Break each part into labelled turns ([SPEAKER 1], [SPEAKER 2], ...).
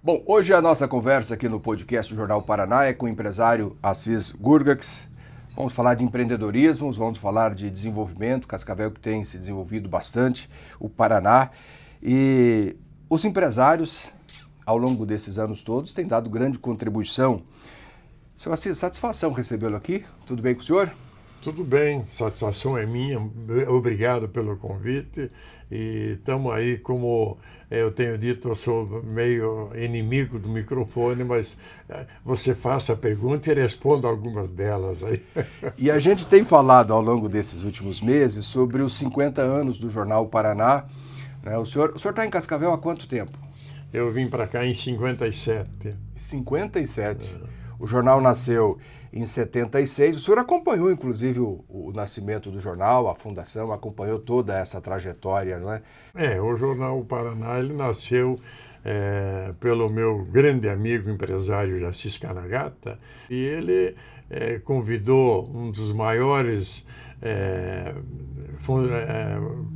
[SPEAKER 1] Bom, hoje a nossa conversa aqui no podcast do Jornal Paraná é com o empresário Assis Gurgax. Vamos falar de empreendedorismo, vamos falar de desenvolvimento, Cascavel que tem se desenvolvido bastante, o Paraná. E os empresários, ao longo desses anos todos, têm dado grande contribuição. Senhor Assis, satisfação recebê-lo aqui. Tudo bem com o senhor?
[SPEAKER 2] Tudo bem, satisfação é minha, obrigado pelo convite e estamos aí, como eu tenho dito, eu sou meio inimigo do microfone, mas você faça a pergunta e responda algumas delas aí.
[SPEAKER 1] E a gente tem falado ao longo desses últimos meses sobre os 50 anos do Jornal Paraná. O senhor está em Cascavel há quanto tempo?
[SPEAKER 2] Eu vim para cá em 57.
[SPEAKER 1] 57. O jornal nasceu em 76. O senhor acompanhou, inclusive, o nascimento do jornal, a fundação, acompanhou toda essa trajetória, não é?
[SPEAKER 2] O Jornal Paraná, ele nasceu pelo meu grande amigo empresário Assis Kanagata, e ele convidou um dos maiores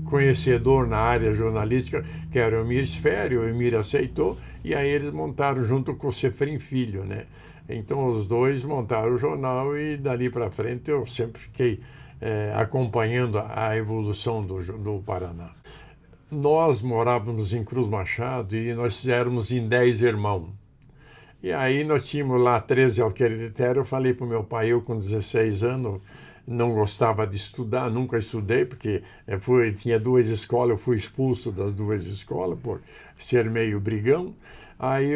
[SPEAKER 2] conhecedor na área jornalística, que era o Emir Sferi. O Emir aceitou, e aí eles montaram junto com o Sefrim Filho, né? Então os dois montaram o jornal e dali para frente eu sempre fiquei acompanhando a evolução do Paraná. Nós morávamos em Cruz Machado e nós éramos em 10 irmãos. E aí nós tínhamos lá 13 alqueires de terra. Eu falei para o meu pai, eu com 16 anos, não gostava de estudar, nunca estudei, porque tinha 2 escolas, eu fui expulso das 2 escolas por ser meio brigão. Aí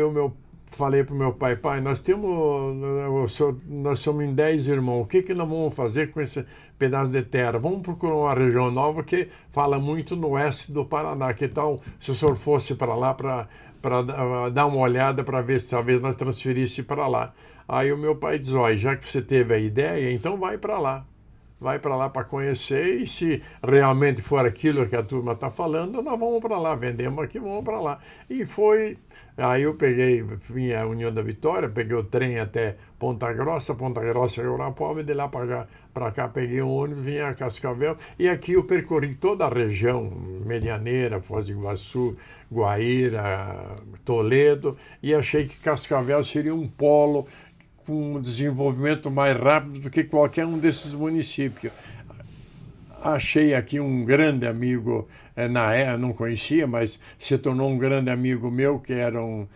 [SPEAKER 2] falei para o meu pai, nós somos em 10 irmãos, o que nós vamos fazer com esse pedaço de terra? Vamos procurar uma região nova que fala muito no oeste do Paraná. Que tal se o senhor fosse para lá para dar uma olhada para ver se talvez nós transferisse para lá? Aí o meu pai diz, olha, já que você teve a ideia, então vai para lá. Vai para lá para conhecer, e se realmente for aquilo que a turma está falando, nós vamos para lá, vendemos aqui, vamos para lá. E foi, aí eu vim à União da Vitória, peguei o trem até Ponta Grossa, Guarapuava, e de lá para cá peguei um ônibus, vim a Cascavel, e aqui eu percorri toda a região, Medianeira, Foz do Iguaçu, Guaíra, Toledo, e achei que Cascavel seria um polo com um desenvolvimento mais rápido do que qualquer um desses municípios. Achei aqui um grande amigo, não conhecia, mas se tornou um grande amigo meu, que era um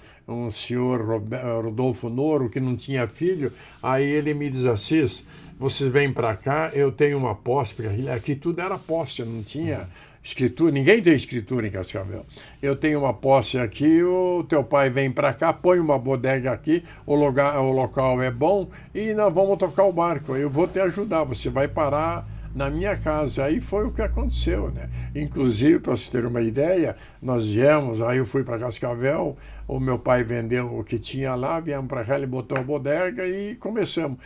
[SPEAKER 2] senhor Rodolfo Noro, que não tinha filho. Aí ele me diz, Assis, vocês vêm para cá, eu tenho uma posse, porque aqui tudo era posse, não tinha escritura, ninguém tem escritura em Cascavel. Eu tenho uma posse aqui, o teu pai vem para cá, põe uma bodega aqui, o local é bom e nós vamos tocar o barco. Eu vou te ajudar, você vai parar na minha casa. Aí foi o que aconteceu, né? Inclusive, para você ter uma ideia, nós viemos, aí eu fui para Cascavel, o meu pai vendeu o que tinha lá, viemos para cá, ele botou a bodega e começamos.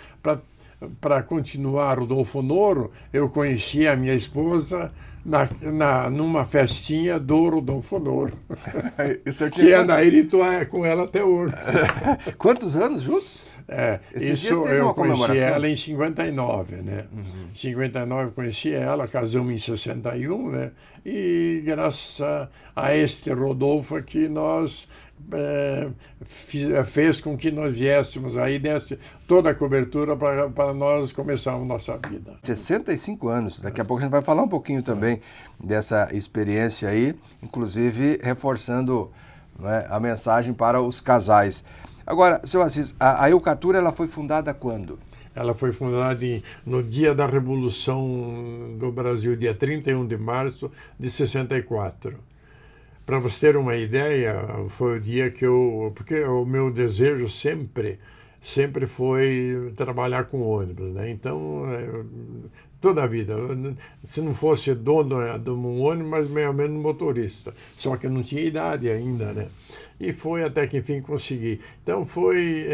[SPEAKER 2] Para continuar, Rodolfo Noro, eu conheci a minha esposa numa festinha do Rodolfo Noro, que Anaíra estou com ela até hoje.
[SPEAKER 1] Quantos anos juntos?
[SPEAKER 2] Eu conheci ela em 59, né? Em 59 eu conheci ela, casamos em 61, né? E graças a este Rodolfo aqui nós fez com que nós viéssemos aí, desse toda a cobertura para nós começarmos nossa vida.
[SPEAKER 1] 65 anos, daqui a pouco a gente vai falar um pouquinho também dessa experiência aí, inclusive reforçando, né, a mensagem para os casais. Agora, seu Assis, a Eucatura ela foi fundada quando?
[SPEAKER 2] Ela foi fundada no dia da Revolução do Brasil, dia 31 de março de 64. Para você ter uma ideia, foi o dia que porque o meu desejo sempre foi trabalhar com ônibus, né? Então, toda a vida, se não fosse dono de um ônibus, mas meio menos motorista. Só que eu não tinha idade ainda, né? E foi até que enfim consegui. Então foi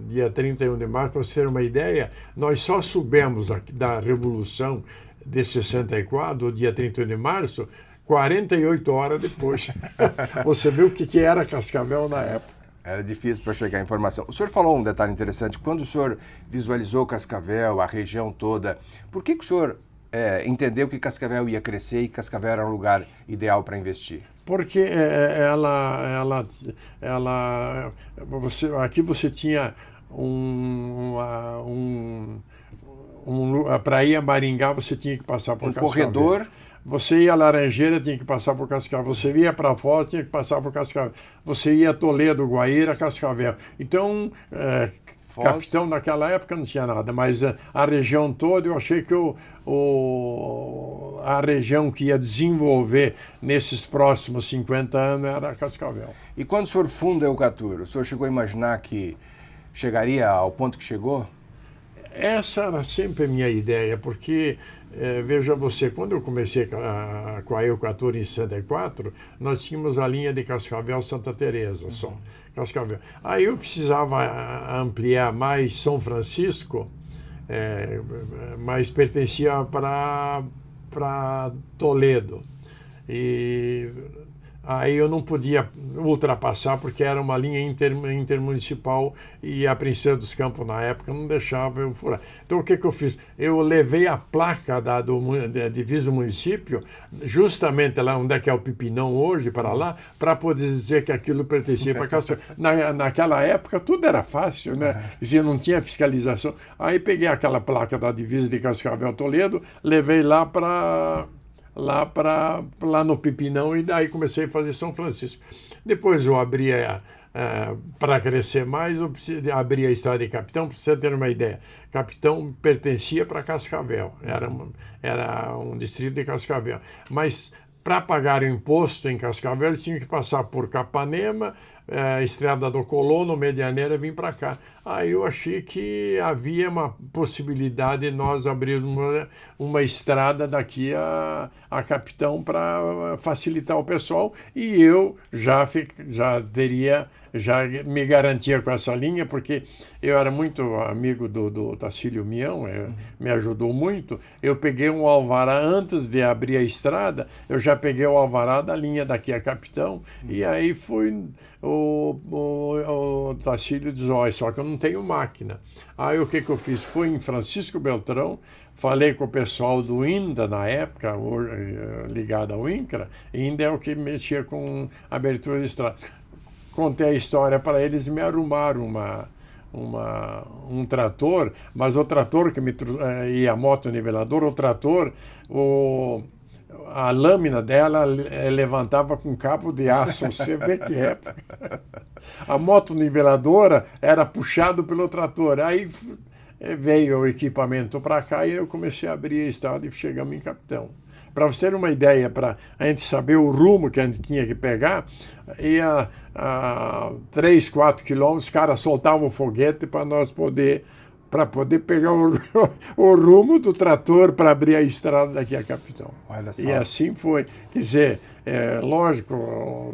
[SPEAKER 2] dia 31 de março, para você ter uma ideia, nós só soubemos da Revolução de 64, dia 31 de março, 48 horas depois. Você viu o que era Cascavel na época.
[SPEAKER 1] Era difícil para chegar a informação. O senhor falou um detalhe interessante. Quando o senhor visualizou Cascavel, a região toda, por que o senhor entendeu que Cascavel ia crescer e Cascavel era um lugar ideal para investir?
[SPEAKER 2] Porque aqui você tinha para ir a Maringá você tinha que passar por Cascavel.
[SPEAKER 1] Corredor.
[SPEAKER 2] Você ia a Laranjeira, tinha que passar por Cascavel. Você ia para Foz, tinha que passar por Cascavel. Você ia a Toledo, Guaíra, Cascavel. Então, Capitão naquela época não tinha nada, mas a região toda, eu achei que a região que ia desenvolver nesses próximos 50 anos era Cascavel.
[SPEAKER 1] E quando o senhor funda a Eucatur, o senhor chegou a imaginar que chegaria ao ponto que chegou?
[SPEAKER 2] Essa era sempre a minha ideia, porque, veja você, quando eu comecei com a Eucatur em 64, nós tínhamos a linha de Cascavel-Santa Teresa só. Cascavel. Aí eu precisava ampliar mais São Francisco, mas pertencia para Toledo. E aí eu não podia ultrapassar porque era uma linha intermunicipal e a Princesa dos Campos na época não deixava eu furar. Então o que eu fiz? Eu levei a placa da divisa do município, justamente lá onde é que é o Pipinão hoje, para lá, para poder dizer que aquilo pertencia para Cascavel. Naquela época tudo era fácil, né? E não tinha fiscalização. Aí peguei aquela placa da divisa de Cascavel-Toledo, levei lá no Pipinão e daí comecei a fazer São Francisco. Depois eu abria, para crescer mais, eu abri a estrada de Capitão, para você ter uma ideia. Capitão pertencia para Cascavel, era um distrito de Cascavel. Mas para pagar o imposto em Cascavel, eles tinham que passar por Capanema, Estrada do Colono, Medianeira, e vir para cá. Aí eu achei que havia uma possibilidade de nós abrirmos uma estrada daqui a Capitão para facilitar o pessoal, e eu já me garantia com essa linha, porque eu era muito amigo do Tacílio Mião, me ajudou muito. Eu peguei um alvará antes de abrir a estrada, eu já peguei o alvará da linha daqui a Capitão, e aí fui... O Tacílio diz, olha, só que eu não tenho máquina. Aí o que eu fiz? Fui em Francisco Beltrão, falei com o pessoal do INDA na época, ligado ao INCRA, e INDA é o que mexia com abertura de estrada. Contei a história para eles e me arrumaram um trator, mas o trator e a moto niveladora, o trator, a lâmina dela levantava com cabo de aço, você vê que época. A moto niveladora era puxado pelo trator. Aí veio o equipamento para cá e eu comecei a abrir a estrada e chegamos em Capitão. Para você ter uma ideia, para a gente saber o rumo que a gente tinha que pegar, ia a 3, 4 quilômetros, os caras soltavam o foguete para poder pegar o rumo do trator para abrir a estrada daqui a Capitão.
[SPEAKER 1] Olha só.
[SPEAKER 2] E assim foi. Quer dizer, lógico,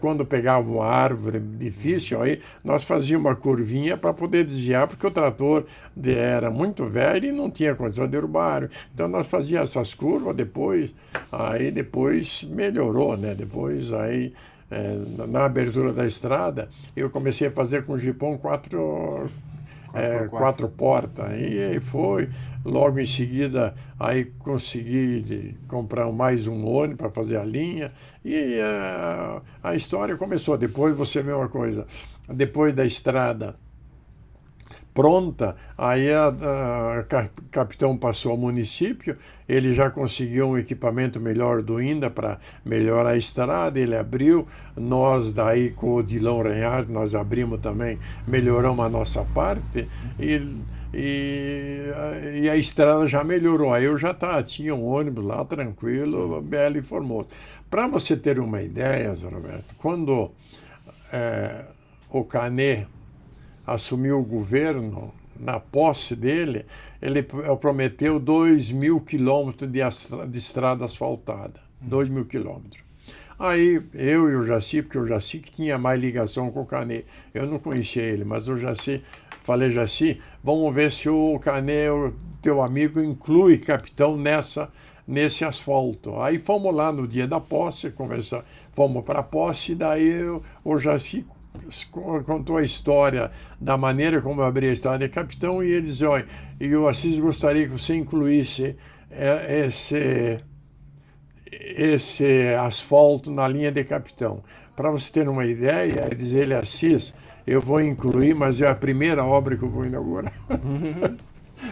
[SPEAKER 2] quando pegava uma árvore difícil, aí nós fazíamos uma curvinha para poder desviar, porque o trator era muito velho e não tinha condição de derrubar a árvore. Então nós fazíamos essas curvas, depois melhorou, né? Depois aí... na abertura da estrada, eu comecei a fazer com o jipão quatro portas. E aí foi, logo em seguida, aí consegui comprar mais um ônibus para fazer a linha. E a história começou. Depois você vê uma coisa, depois da estrada pronta, aí a Capitão passou ao município, ele já conseguiu um equipamento melhor do INDA para melhorar a estrada, ele abriu, nós daí com o Odilon Reinhardt, nós abrimos também, melhoramos a nossa parte, e a estrada já melhorou, aí eu já tinha um ônibus lá tranquilo, belo e formoso. Para você ter uma ideia, Zé Roberto, quando o Canet assumiu o governo, na posse dele, ele prometeu 2.000 quilômetros de estrada asfaltada. 2.000 quilômetros. Aí eu e o Jaci, porque o Jaci que tinha mais ligação com o Canet, eu não conhecia ele, mas o Jaci, falei, Jaci, vamos ver se o Canet, o teu amigo, inclui Capitão nesse asfalto. Aí fomos lá no dia da posse, fomos para a posse, e daí o Jaci contou a história da maneira como eu abri a estrada de Capitão, e ele disse, olha, e o Assis gostaria que você incluísse esse asfalto na linha de Capitão. Para você ter uma ideia, diz ele, Assis, eu vou incluir, mas é a primeira obra que eu vou inaugurar.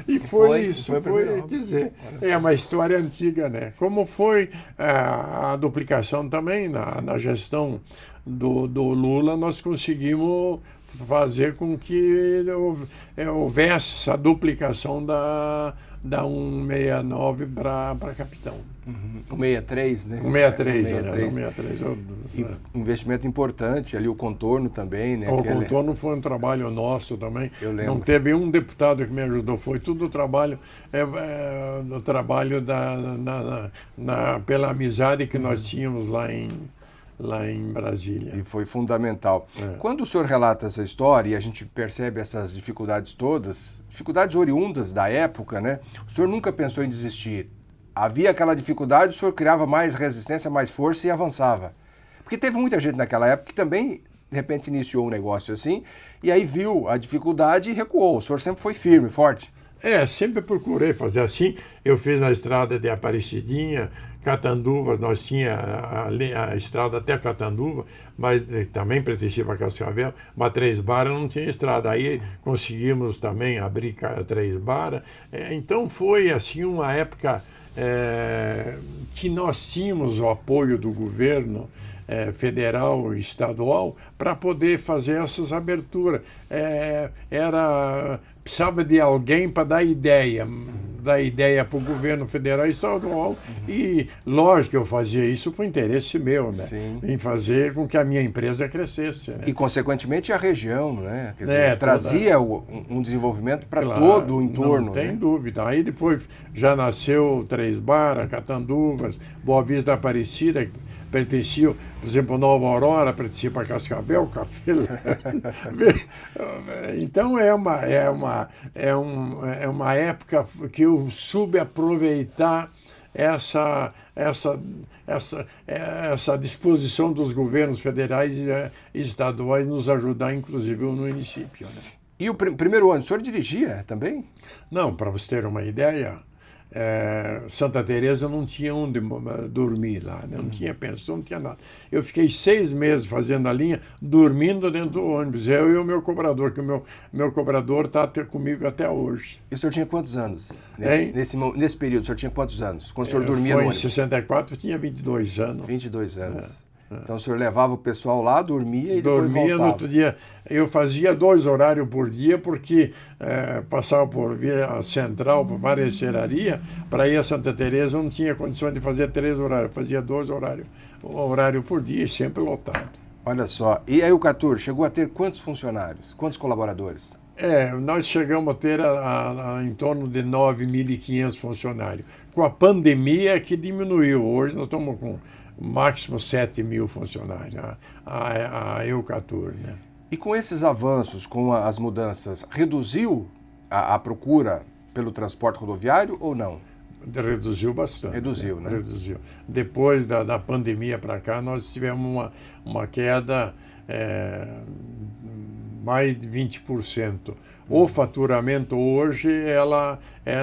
[SPEAKER 2] E foi isso, quer dizer, é uma história antiga, né? Como foi a duplicação também na gestão do Lula, nós conseguimos fazer com que houvesse essa duplicação da 169 para Capitão.
[SPEAKER 1] O 63, né?
[SPEAKER 2] O 63, aliás, o 63.
[SPEAKER 1] Investimento importante, ali o contorno também, né?
[SPEAKER 2] O contorno foi um trabalho nosso também.
[SPEAKER 1] Eu lembro.
[SPEAKER 2] Não teve um deputado que me ajudou, foi tudo trabalho, do trabalho pela amizade que nós tínhamos lá em Brasília.
[SPEAKER 1] E foi fundamental. Quando o senhor relata essa história e a gente percebe essas dificuldades todas, dificuldades oriundas da época, né? O senhor nunca pensou em desistir? Havia aquela dificuldade, o senhor criava mais resistência, mais força e avançava. Porque teve muita gente naquela época que também, de repente, iniciou um negócio assim, e aí viu a dificuldade e recuou. O senhor sempre foi firme, forte.
[SPEAKER 2] Sempre procurei fazer assim. Eu fiz na estrada de Aparecidinha, Catanduvas, nós tinha a estrada até Catanduva, mas também pertencia para Cascavel, mas Três Barras não tinha estrada. Aí conseguimos também abrir Três Barras. Então foi assim uma época que nós tínhamos o apoio do governo federal e estadual para poder fazer essas aberturas. Precisava de alguém para dar ideia para o governo federal e estadual. E, lógico, que eu fazia isso por interesse meu, né?
[SPEAKER 1] Sim.
[SPEAKER 2] Em fazer com que a minha empresa crescesse. Né?
[SPEAKER 1] E, consequentemente, a região, né? Quer dizer, trazia um desenvolvimento para todo o entorno.
[SPEAKER 2] Não tem
[SPEAKER 1] né?
[SPEAKER 2] dúvida. Aí depois já nasceu Três Barras, Catanduvas, Boa Vista da Aparecida, que pertencia, por exemplo, Nova Aurora, pertencia para Cascavel, Café. Então é uma época que eu soube aproveitar essa disposição dos governos federais e estaduais nos ajudar, inclusive, no município. Né?
[SPEAKER 1] E o primeiro ano, o senhor dirigia também?
[SPEAKER 2] Não, para você ter uma ideia, Santa Teresa não tinha onde dormir lá, né? Não tinha pensão, não tinha nada. Eu fiquei 6 meses fazendo a linha, dormindo dentro do ônibus, eu e o meu cobrador, que o meu cobrador está comigo até hoje.
[SPEAKER 1] E o senhor tinha quantos anos? Nesse período, o senhor tinha quantos anos? Quando o senhor dormia no ônibus?
[SPEAKER 2] Em 64, eu tinha 22 anos.
[SPEAKER 1] 22 anos. Então o senhor levava o pessoal lá, dormia e depois voltava.
[SPEAKER 2] No outro dia. Eu fazia 2 horários por dia, porque passava por via central, por várias serrarias, para ir a Santa Teresa, não tinha condições de fazer 3 horários, fazia 2 horários, um horário por dia, sempre lotado.
[SPEAKER 1] Olha só, e a Eucatur chegou a ter quantos funcionários, quantos colaboradores?
[SPEAKER 2] Nós chegamos a ter em torno de 9.500 funcionários. Com a pandemia que diminuiu, hoje nós estamos com máximo 7.000 funcionários, a Eucatur, né?
[SPEAKER 1] E com esses avanços, com as mudanças, reduziu a procura pelo transporte rodoviário ou não?
[SPEAKER 2] Reduziu bastante.
[SPEAKER 1] Reduziu, né?
[SPEAKER 2] Reduziu. Depois da pandemia para cá, nós tivemos uma queda mais de 20%. O faturamento hoje, ela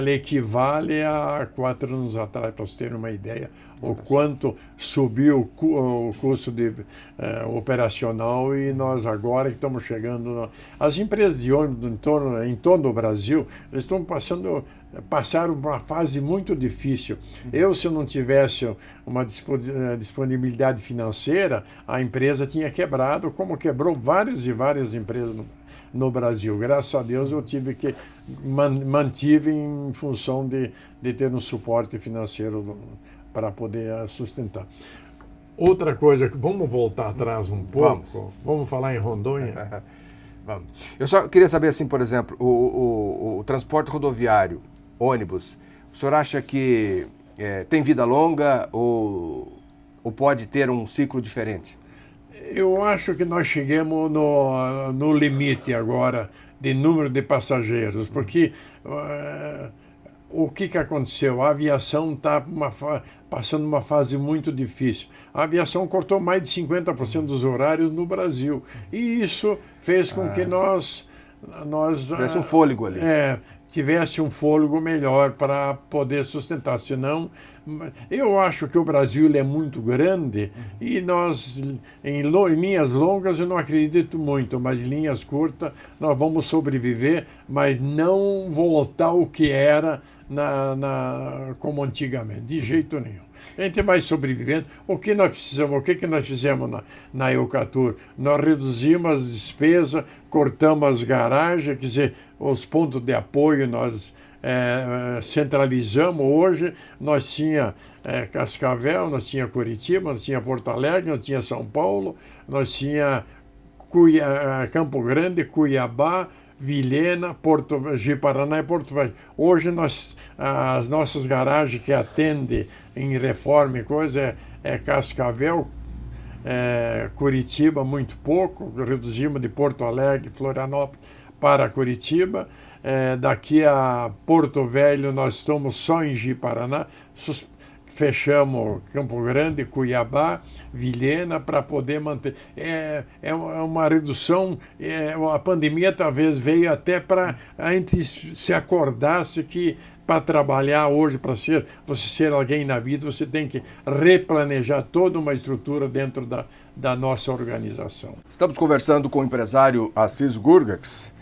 [SPEAKER 2] equivale a 4 anos atrás, para você ter uma ideia, o quanto subiu o custo operacional, e nós agora que estamos chegando... As empresas de ônibus em todo o Brasil, eles estão passaram por uma fase muito difícil. Se eu não tivesse uma disponibilidade financeira, a empresa tinha quebrado, como quebrou várias e várias empresas no Brasil. Graças a Deus eu mantive em função de ter um suporte financeiro para poder sustentar. Outra coisa, vamos voltar atrás um pouco, vamos falar em Rondônia?
[SPEAKER 1] Vamos. Eu só queria saber, assim, por exemplo, o transporte rodoviário, ônibus, o senhor acha que tem vida longa ou pode ter um ciclo diferente?
[SPEAKER 2] Eu acho que nós chegamos no limite agora de número de passageiros, porque o que aconteceu? A aviação está passando uma fase muito difícil. A aviação cortou mais de 50% dos horários no Brasil. E isso fez com que nós
[SPEAKER 1] tivesse um fôlego ali.
[SPEAKER 2] Tivesse um fôlego melhor para poder sustentar. Senão, eu acho que o Brasil é muito grande e nós, em linhas longas, eu não acredito muito, mas em linhas curtas, nós vamos sobreviver, mas não voltar ao que era como antigamente, de jeito nenhum. A gente vai sobrevivendo. O que nós precisamos, o que nós fizemos na Eucatur? Nós reduzimos as despesas, cortamos as garagens, quer dizer, os pontos de apoio nós centralizamos. Hoje nós tinha Cascavel, nós tinha Curitiba, nós tinha Porto Alegre, nós tinha São Paulo, nós tinha Campo Grande, Cuiabá, Vilhena, Ji-Paraná e Porto Velho. Hoje as nossas garagens que atendem em reforma e coisa é Cascavel, Curitiba muito pouco, reduzimos de Porto Alegre, Florianópolis para Curitiba. Daqui a Porto Velho nós estamos só em Ji-Paraná, fechamos Campo Grande, Cuiabá, Vilhena para poder manter. É uma redução. A pandemia talvez veio até para a gente se acordasse que para trabalhar hoje, para você ser alguém na vida, você tem que replanejar toda uma estrutura dentro da nossa organização.
[SPEAKER 1] Estamos conversando com o empresário Assis Gurgax,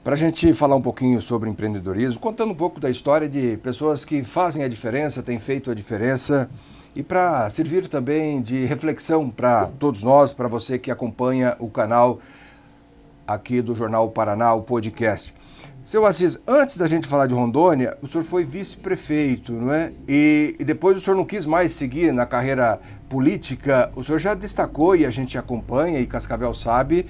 [SPEAKER 1] para a gente falar um pouquinho sobre empreendedorismo, contando um pouco da história de pessoas que fazem a diferença, têm feito a diferença, e para servir também de reflexão para todos nós, para você que acompanha o canal aqui do Jornal Paraná, o podcast. Seu Assis, antes da gente falar de Rondônia, o senhor foi vice-prefeito, não é? E depois o senhor não quis mais seguir na carreira política. O senhor já destacou, e a gente acompanha, e Cascavel sabe,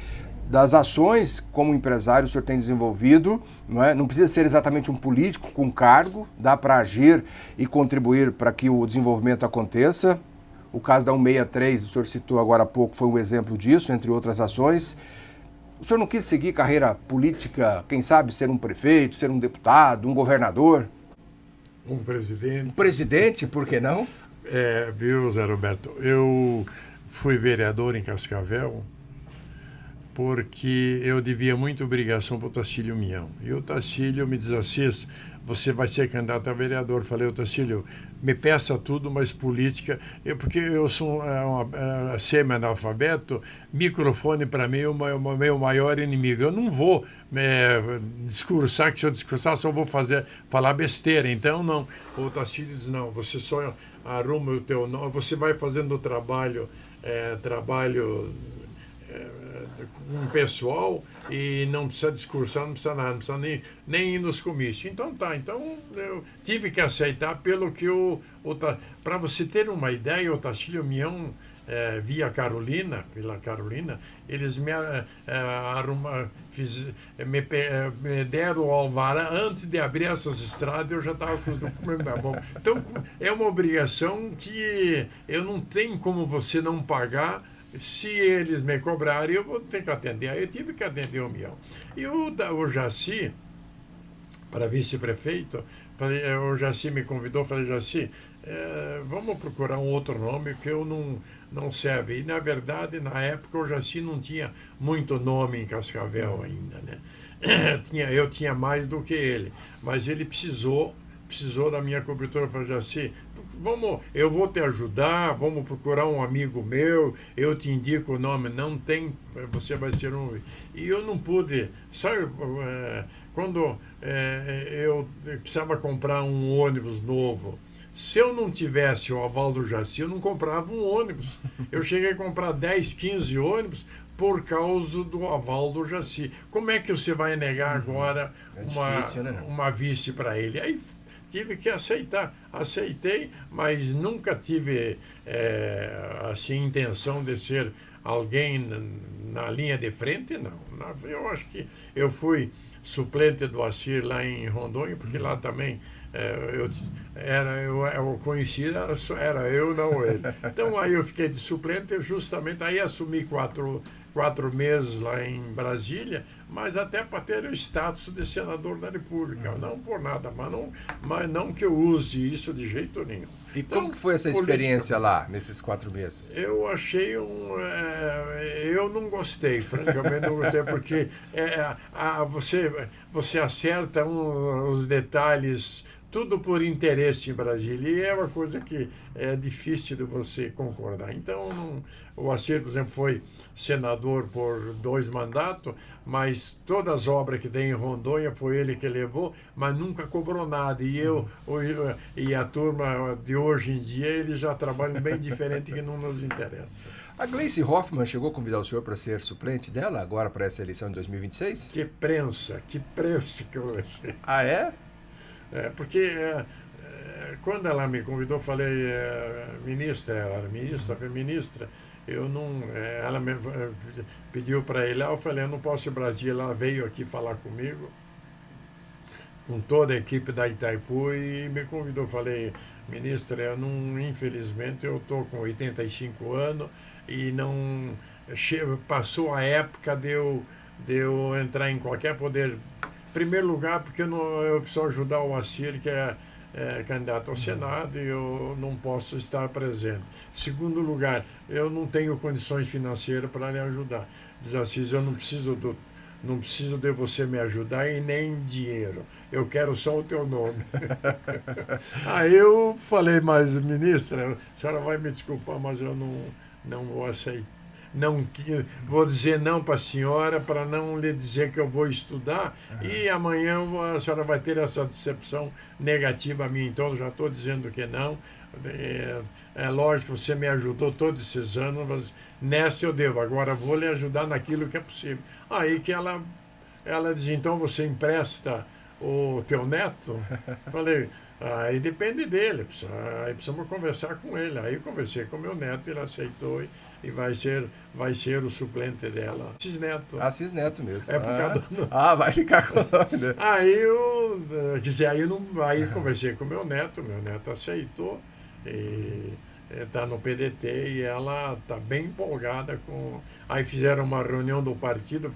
[SPEAKER 1] das ações como empresário o senhor tem desenvolvido, não é? Não precisa ser exatamente um político com cargo, dá para agir e contribuir para que o desenvolvimento aconteça. O caso da 163, o senhor citou agora há pouco, foi um exemplo disso, entre outras ações. O senhor não quis seguir carreira política, quem sabe ser um prefeito, ser um deputado, um governador?
[SPEAKER 2] Um presidente.
[SPEAKER 1] Um presidente, por que não?
[SPEAKER 2] Viu, Zé Roberto, eu fui vereador em Cascavel porque eu devia muita obrigação para o Tacílio Mião. E o Tacílio me diz assim, você vai ser candidato a vereador. Falei, Tacílio, me peça tudo, mas política... porque eu sou semi-analfabeto, microfone para mim é o meu maior inimigo. Eu não vou discursar, que se eu discursar só vou falar besteira. Então, não. O Tacílio diz, não, você só arruma o teu nome, você vai fazendo o trabalho um pessoal e não precisa discursar, não precisa nada, não precisa nem ir nos comícios. Então eu tive que aceitar pelo que para você ter uma ideia, o Tacílio Mião, Vila Carolina, eles me deram o alvará antes de abrir essas estradas, eu já estava com os documentos na mão. Então é uma obrigação que eu não tenho como você não pagar. Se eles me cobrarem, eu vou ter que atender. Aí eu tive que atender o Mião. E o Jaci, para vice-prefeito, o Jaci me convidou, falei, Jaci, vamos procurar um outro nome que eu não serve. E, na verdade, na época, o Jaci não tinha muito nome em Cascavel ainda, né? Eu tinha mais do que ele, mas ele precisou da minha cobertura. Eu falei, Jaci, eu vou te ajudar, vamos procurar um amigo meu, eu te indico o nome, não tem, você vai ser um... E eu não pude, sabe, quando eu precisava comprar um ônibus novo, se eu não tivesse o aval do Jaci, eu não comprava um ônibus. Eu cheguei a comprar 10, 15 ônibus por causa do aval do Jaci. Como é que você vai negar agora uma vice para ele? Aí tive que aceitar. Aceitei, mas nunca tive assim, intenção de ser alguém na linha de frente, não. Eu acho que eu fui suplente do Assir lá em Rondônia, porque lá também eu conhecia, era eu, não ele. Então aí eu fiquei de suplente, justamente aí assumi 4 meses lá em Brasília, mas até para ter o status de senador da República. Não por nada, mas não que eu use isso de jeito nenhum.
[SPEAKER 1] E como que foi essa experiência lá, nesses 4 meses?
[SPEAKER 2] Eu achei eu não gostei, francamente não gostei, porque você acerta os detalhes, tudo por interesse em Brasília, e é uma coisa que é difícil de você concordar. Então, o Assir, por exemplo, foi senador por 2 mandatos, mas todas as obras que tem em Rondônia foi ele que levou, mas nunca cobrou nada. E a turma de hoje em dia, eles já trabalham bem diferente, que não nos interessa.
[SPEAKER 1] A Gleice Hoffmann chegou a convidar o senhor para ser suplente dela, agora para essa eleição de 2026?
[SPEAKER 2] Que prensa que eu achei.
[SPEAKER 1] Ah, é?
[SPEAKER 2] Porque quando ela me convidou, eu falei, ministra, ela era ministra, foi ministra, eu não, ela me pediu para ir lá, eu falei, eu não posso ir ao Brasil, ela veio aqui falar comigo, com toda a equipe da Itaipu, e me convidou, eu falei, ministra, eu não, infelizmente, eu estou com 85 anos e não passou a época de eu entrar em qualquer poder. Em primeiro lugar, porque eu preciso ajudar o Assir, que é candidato ao Senado, e eu não posso estar presente. Segundo lugar, eu não tenho condições financeiras para lhe ajudar. Diz Assis, eu não preciso de você me ajudar e nem dinheiro. Eu quero só o teu nome. Aí eu falei, mas ministra, a senhora vai me desculpar, mas eu não vou aceitar. Não vou dizer não para a senhora, para não lhe dizer que eu vou estudar, e amanhã a senhora vai ter essa decepção negativa a mim. Então, já estou dizendo que não. É lógico que você me ajudou todos esses anos, mas nessa eu devo. Agora vou lhe ajudar naquilo que é possível. Aí que ela diz, então você empresta o teu neto? Falei, aí depende dele, aí precisamos conversar com ele. Aí conversei com meu neto, ele aceitou e vai ser o suplente dela. Assis Neto.
[SPEAKER 1] Assis Neto mesmo.
[SPEAKER 2] É por causa do...
[SPEAKER 1] vai ficar com o nome.
[SPEAKER 2] Aí conversei com meu neto aceitou, e está no PDT, e ela está bem empolgada com... Aí fizeram uma reunião do partido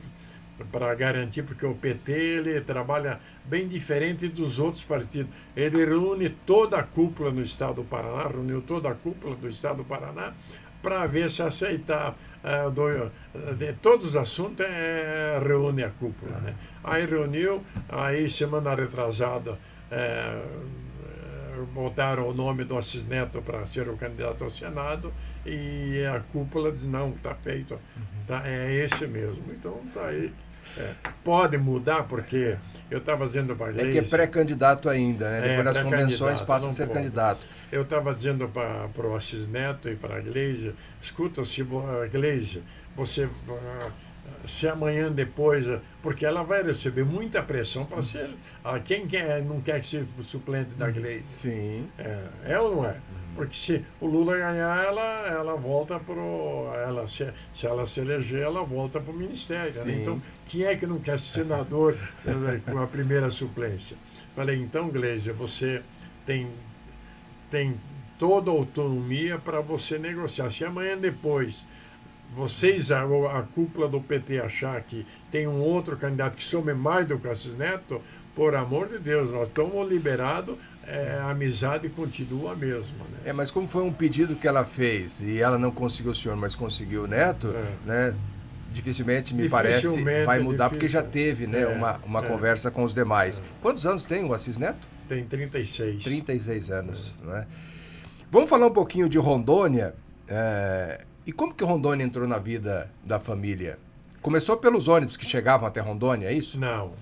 [SPEAKER 2] para garantir, porque o PT ele trabalha bem diferente dos outros partidos. Ele reúne toda a cúpula no estado do Paraná, reuniu toda a cúpula do estado do Paraná, para ver se aceitar de todos os assuntos, reúne a cúpula, né? Aí reuniu, aí semana retrasada botaram o nome do Assis Neto para ser o candidato ao Senado, e a cúpula diz, não, está feito, tá, é esse mesmo. Então está aí. Pode mudar, porque eu estava dizendo para a Gleice...
[SPEAKER 1] É que é pré-candidato ainda, né? Depois das convenções passa a ser candidato.
[SPEAKER 2] Eu estava dizendo para o Assis Neto e para a Gleice, escuta, Gleice, você... Se amanhã depois, porque ela vai receber muita pressão para ser... Quem não quer ser suplente da Gleice?
[SPEAKER 1] Sim.
[SPEAKER 2] É ou não é? Porque se o Lula ganhar, ela volta para o... Se ela se eleger, ela volta para o Ministério. Né? Então, quem é que não quer ser senador com a primeira suplência? Falei, então, Gleice, você tem toda a autonomia para você negociar. Se amanhã depois vocês, a cúpula do PT, achar que tem um outro candidato que some mais do que o Assis Neto, por amor de Deus, nós estamos liberados, a amizade continua a mesma. Né?
[SPEAKER 1] Mas como foi um pedido que ela fez e ela não conseguiu o senhor, mas conseguiu o Neto, né? Dificilmente, me parece, vai mudar, porque já teve, né, uma conversa com os demais. Quantos anos tem o Assis Neto?
[SPEAKER 2] Tem 36.
[SPEAKER 1] 36 anos. Né? Vamos falar um pouquinho de Rondônia. E como que Rondônia entrou na vida da família? Começou pelos ônibus que chegavam até Rondônia, é isso?
[SPEAKER 2] Não.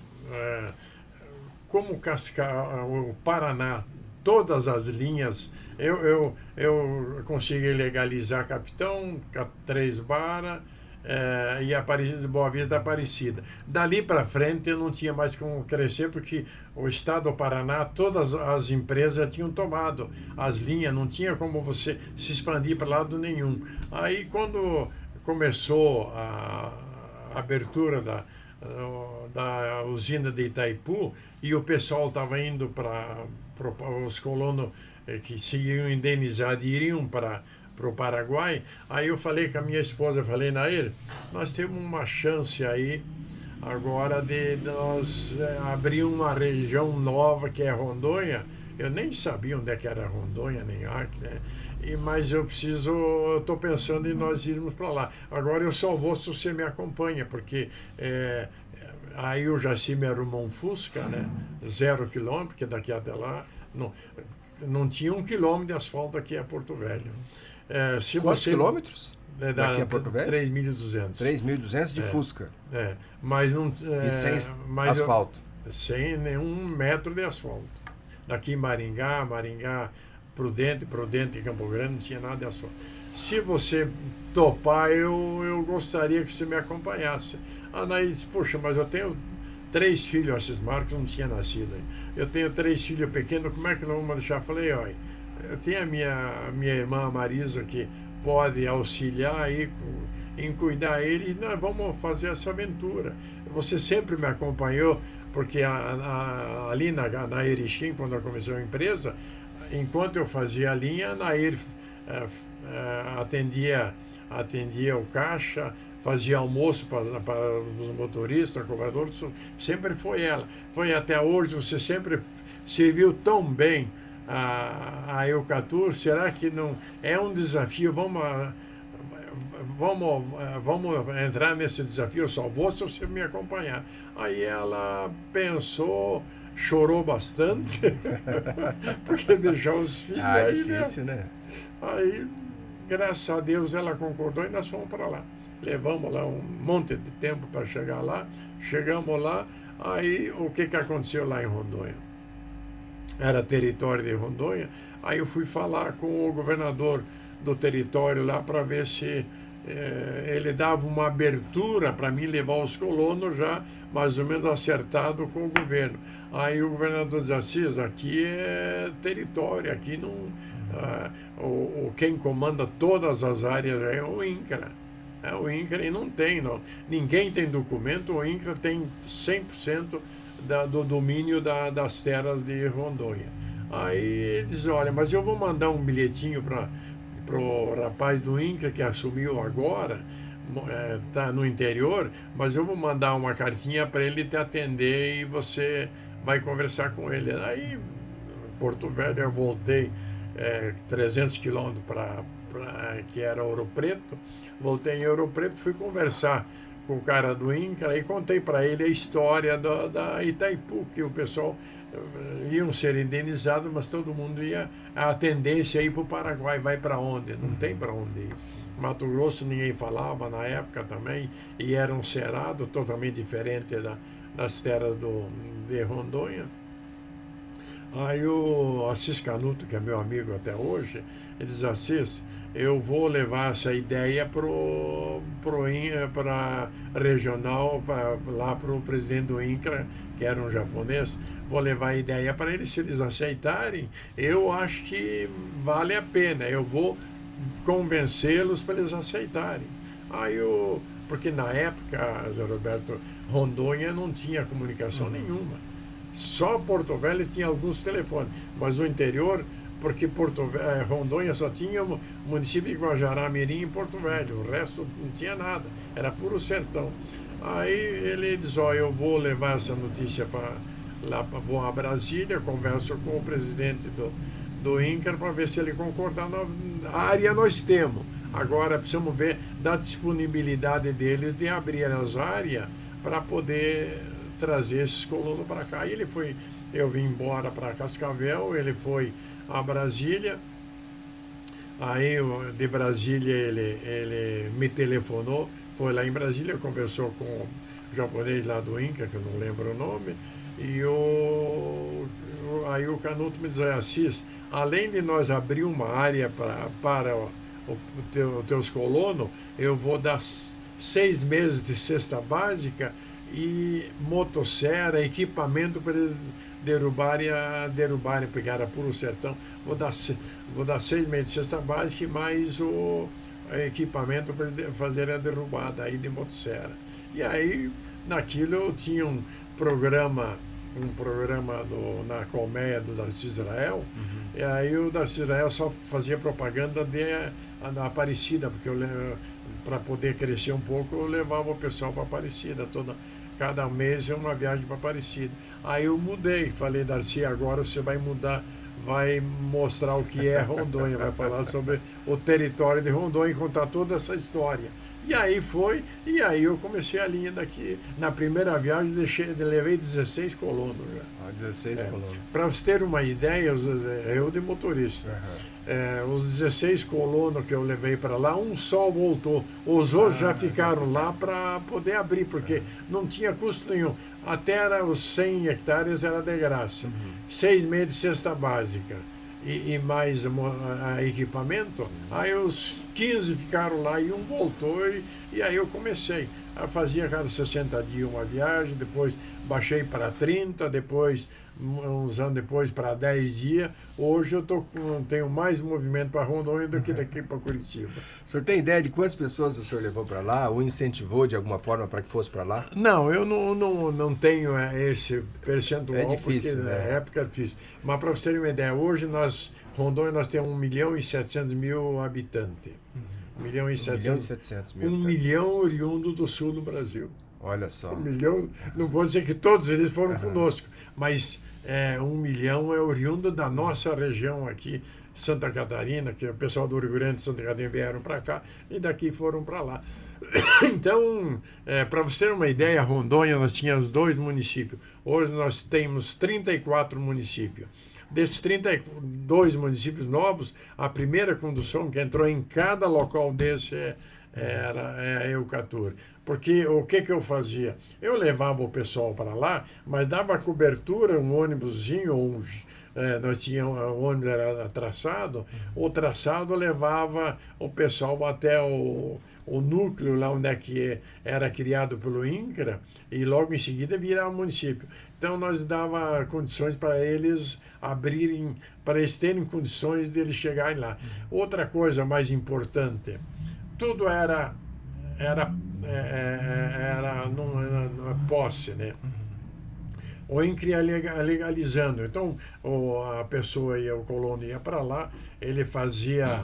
[SPEAKER 2] Como o Paraná, todas as linhas, eu consegui legalizar Capitão, 3 Barra, e Aparecida, Boa Vista da Aparecida. Dali para frente eu não tinha mais como crescer, porque o estado do Paraná, todas as empresas já tinham tomado as linhas, não tinha como você se expandir para lado nenhum. Aí quando começou a abertura da usina de Itaipu, e o pessoal estava indo para os colonos que se iriam indenizar, iriam para o Paraguai. Aí eu falei com a minha esposa, falei, Nair, nós temos uma chance aí agora de nós abrir uma região nova que é Rondônia. Eu nem sabia onde é que era Rondônia, nem Acre, né? Mas eu estou pensando em nós irmos para lá. Agora eu só vou se você me acompanha, porque aí o Jaci me arrumou um Fusca, né? 0 quilômetro, porque daqui até lá não tinha 1 quilômetro de asfalto aqui a Porto Velho.
[SPEAKER 1] Quantos quilômetros?
[SPEAKER 2] Daqui a Porto Velho? 3.200.
[SPEAKER 1] 3.200 de Fusca.
[SPEAKER 2] Mas não,
[SPEAKER 1] e sem asfalto.
[SPEAKER 2] Sem nenhum metro de asfalto. Daqui em Maringá, Prudente e Campo Grande, não tinha nada de asfalto. Se você topar, eu gostaria que você me acompanhasse. A Anaí disse, poxa, mas eu tenho 3 filhos, esses Marcos não tinha nascido aí. Eu tenho 3 filhos pequenos, como é que nós vamos deixar? Eu falei, olha, eu tenho a minha irmã Marisa que pode auxiliar aí em cuidar ele, e nós vamos fazer essa aventura. Você sempre me acompanhou, porque ali na Erechim, quando eu comecei a empresa, enquanto eu fazia a linha, a Nair atendia o caixa, fazia almoço para os motoristas, cobradores, sempre foi ela. Foi até hoje, você sempre serviu tão bem a Eucatur. Será que não é um desafio? Vamos entrar nesse desafio, eu só vou se você me acompanhar. Aí ela pensou, chorou bastante, porque deixou os filhos aí,
[SPEAKER 1] difícil, né?
[SPEAKER 2] Aí, graças a Deus, ela concordou e nós fomos para lá. Levamos lá um monte de tempo para chegar lá, chegamos lá, aí o que aconteceu lá em Rondônia? Era território de Rondônia, aí eu fui falar com o governador do território lá para ver se ele dava uma abertura para mim levar os colonos já mais ou menos acertado com o governo. Aí o governador diz assim, aqui é território, aqui não... quem comanda todas as áreas é o INCRA. O INCRA e não tem, ninguém tem documento, o INCRA tem 100% do domínio das terras de Rondônia. Aí ele diz, olha, mas eu vou mandar um bilhetinho para o rapaz do INCRA que assumiu agora, está no interior, mas eu vou mandar uma cartinha para ele te atender e você vai conversar com ele. Aí, Porto Velho, eu voltei 300 quilômetros que era Ouro Preto, voltei em Ouro Preto, fui conversar com o cara do INCRA e contei para ele a história da Itaipu, que o pessoal iam ser indenizados, mas todo mundo a tendência é ir para o Paraguai, vai para onde? Não tem para onde ir. Mato Grosso ninguém falava na época também, e era um cerrado totalmente diferente das terras de Rondônia. Aí o Assis Canuto, que é meu amigo até hoje, ele diz, Assis, eu vou levar essa ideia para regional, lá para o presidente do INCRA, que era um japonês, vou levar a ideia para eles, se eles aceitarem, eu acho que vale a pena, eu vou convencê-los para eles aceitarem. Porque na época, Zé Roberto, Rondônia não tinha comunicação nenhuma, só Porto Velho tinha alguns telefones, mas o interior... porque Rondônia só tinha o município de Guajará-Mirim e Porto Velho, o resto não tinha nada, era puro sertão. Aí ele diz, eu vou levar essa notícia vou a Brasília, converso com o presidente do INCRA para ver se ele concordar. A área nós temos, agora precisamos ver da disponibilidade deles de abrir as áreas para poder trazer esses colonos para cá. E eu vim embora para Cascavel, ele foi a Brasília, aí de Brasília ele me telefonou, foi lá em Brasília, conversou com o japonês lá do INCRA, que eu não lembro o nome, e aí o Canuto me diz, Assis, além de nós abrir uma área para os teus colonos, eu vou dar 6 meses de cesta básica e motosserra, equipamento para eles derrubarem, porque era puro sertão. Vou dar 6 meses de cesta básica e mais o equipamento para fazer a derrubada aí de motosserra. E aí, naquilo eu tinha um programa na colmeia do Darcy Israel, e aí o Darcy Israel só fazia propaganda na Aparecida, porque para poder crescer um pouco, eu levava o pessoal para Aparecida, cada mês é uma viagem para Aparecida. Aí eu mudei, falei, Darcy, agora você vai mudar, vai mostrar o que é Rondônia, vai falar sobre o território de Rondônia e contar toda essa história. E aí e aí eu comecei a linha daqui. Na primeira viagem levei 16 colonos já.
[SPEAKER 1] 16 colonos.
[SPEAKER 2] Para você ter uma ideia, eu de motorista, os 16 colonos que eu levei para lá, um só voltou. Os outros já ficaram lá para poder abrir, porque não tinha custo nenhum. A terra, os 100 hectares era de graça. 6 meses de cesta básica. E mais equipamento, aí os 15 ficaram lá e um voltou, e aí eu comecei. Eu fazia cada 60 dias uma viagem, depois baixei para 30, depois, uns anos depois, para 10 dias. Hoje eu tenho mais movimento para Rondônia do que daqui para Curitiba.
[SPEAKER 1] O senhor tem ideia de quantas pessoas o senhor levou para lá, ou incentivou de alguma forma para que fosse para lá?
[SPEAKER 2] Não, eu não tenho esse percentual,
[SPEAKER 1] é difícil,
[SPEAKER 2] porque
[SPEAKER 1] né?
[SPEAKER 2] na época é difícil. Mas para você ter uma ideia, hoje Rondônia nós temos 1.700.000 habitantes. 1.700.000. 1 milhão oriundo do sul do Brasil.
[SPEAKER 1] Olha só.
[SPEAKER 2] 1 milhão, não vou dizer que todos eles foram conosco, mas 1 milhão é oriundo da nossa região aqui, Santa Catarina, que o pessoal do Rio Grande e Santa Catarina vieram para cá e daqui foram para lá. Então, para você ter uma ideia, Rondônia nós tínhamos 2 municípios. Hoje nós temos 34 municípios. Desses 32 municípios novos, a primeira condução que entrou em cada local desse era a Eucatur. Porque o que eu fazia? Eu levava o pessoal para lá, mas dava cobertura, um ônibusinho, nós tínhamos, o ônibus era traçado, o traçado levava o pessoal até o núcleo, lá onde é que era criado pelo INCRA, e logo em seguida virava município. Então nós dava condições para eles abrirem, para eles terem condições de eles chegarem lá. Outra coisa mais importante, tudo era numa posse, né? O INCRA ia legalizando. Então a pessoa ia, o colono ia para lá, ele fazia